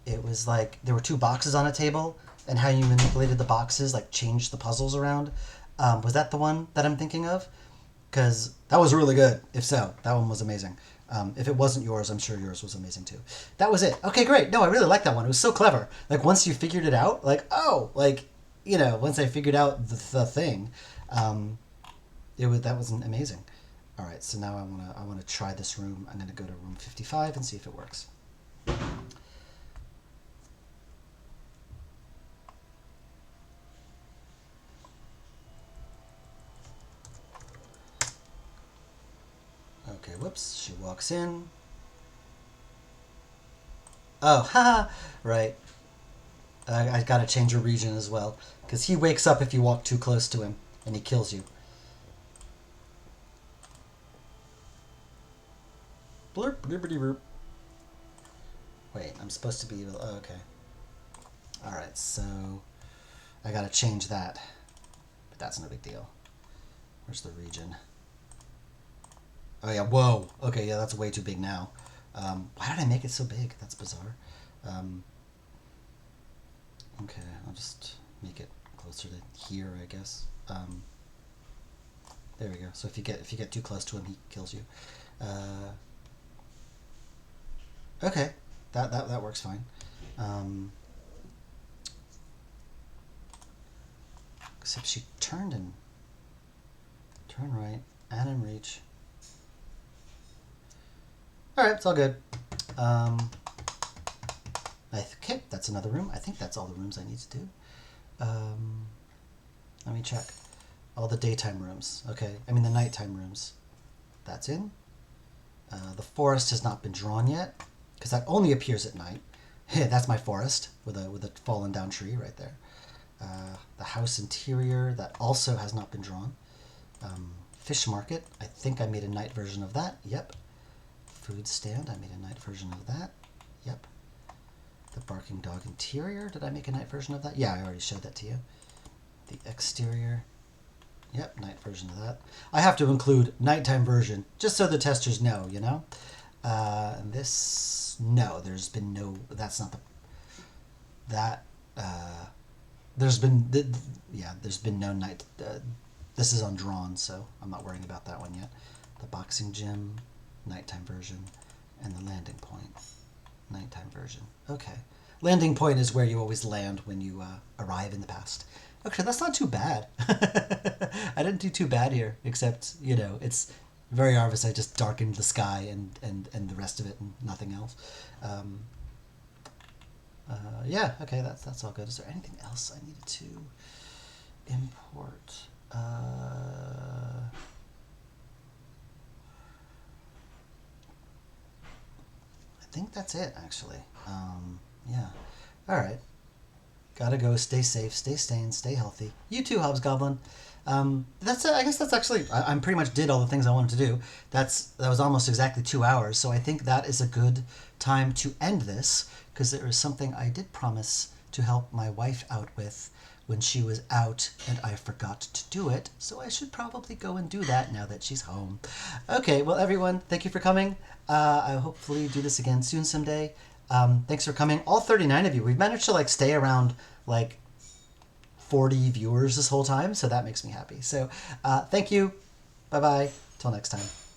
it was like there were 2 boxes on a table, and how you manipulated the boxes, like changed the puzzles around? Was that the one that I'm thinking of? Because that was really good. If so, that one was amazing. If it wasn't yours, I'm sure yours was amazing too. That was it. Okay, great. No, I really liked that one. It was so clever. Like once you figured it out, like, oh, like, you know, once I figured out the thing, that was amazing. All right, so now I wanna try this room. I'm gonna go to room 55 and see if it works. Okay, whoops. She walks in. Oh, haha. Right. I gotta change her region as well because he wakes up if you walk too close to him and he kills you. Blurp, blurpity burp. Wait, I'm supposed to be... Oh, okay. Alright, so... I gotta change that. But that's no big deal. Where's the region? Oh, yeah, whoa! Okay, yeah, that's way too big now. Why did I make it so big? That's bizarre. Okay, I'll just make it closer to here, I guess. There we go. So if you get too close to him, he kills you. Okay, that works fine. Um, except she turned and turn right and in reach. All right, it's all good. Okay, that's another room. I think that's all the rooms I need to do. Let me check. All the daytime rooms. Okay, I mean the nighttime rooms. That's in. The forest has not been drawn yet because that only appears at night. That's my forest with a fallen down tree right there. The house interior, that also has not been drawn. Fish market, I think I made a night version of that. Yep. Food stand, I made a night version of that. Yep. The barking dog interior, did I make a night version of that? Yeah, I already showed that to you. The exterior, yep, night version of that. I have to include nighttime version just so the testers know, you know? And this, no, there's been no, that's not the, that, there's been, yeah, there's been no night, this is undrawn, so I'm not worrying about that one yet. The boxing gym, nighttime version, and the landing point, nighttime version. Okay. Landing point is where you always land when you arrive in the past. Okay, that's not too bad. I didn't do too bad here, except, you know, it's very obvious I just darkened the sky and the rest of it and nothing else. Yeah, okay, that's all good. Is there anything else I needed to import? I think that's it, actually. Yeah. All right. Gotta go. Stay safe. Stay sane. Stay healthy. You too, Hobgoblin. That's. I guess that's actually. I'm pretty much did all the things I wanted to do. That was almost exactly 2 hours. So I think that is a good time to end this because there is something I did promise to help my wife out with when she was out and I forgot to do it. So I should probably go and do that now that she's home. Okay. Well, everyone, thank you for coming. I'll hopefully do this again soon someday. Thanks for coming. All 39 of you. We've managed to like stay around like 40 viewers this whole time, so that makes me happy. So thank you. Bye bye. Till next time.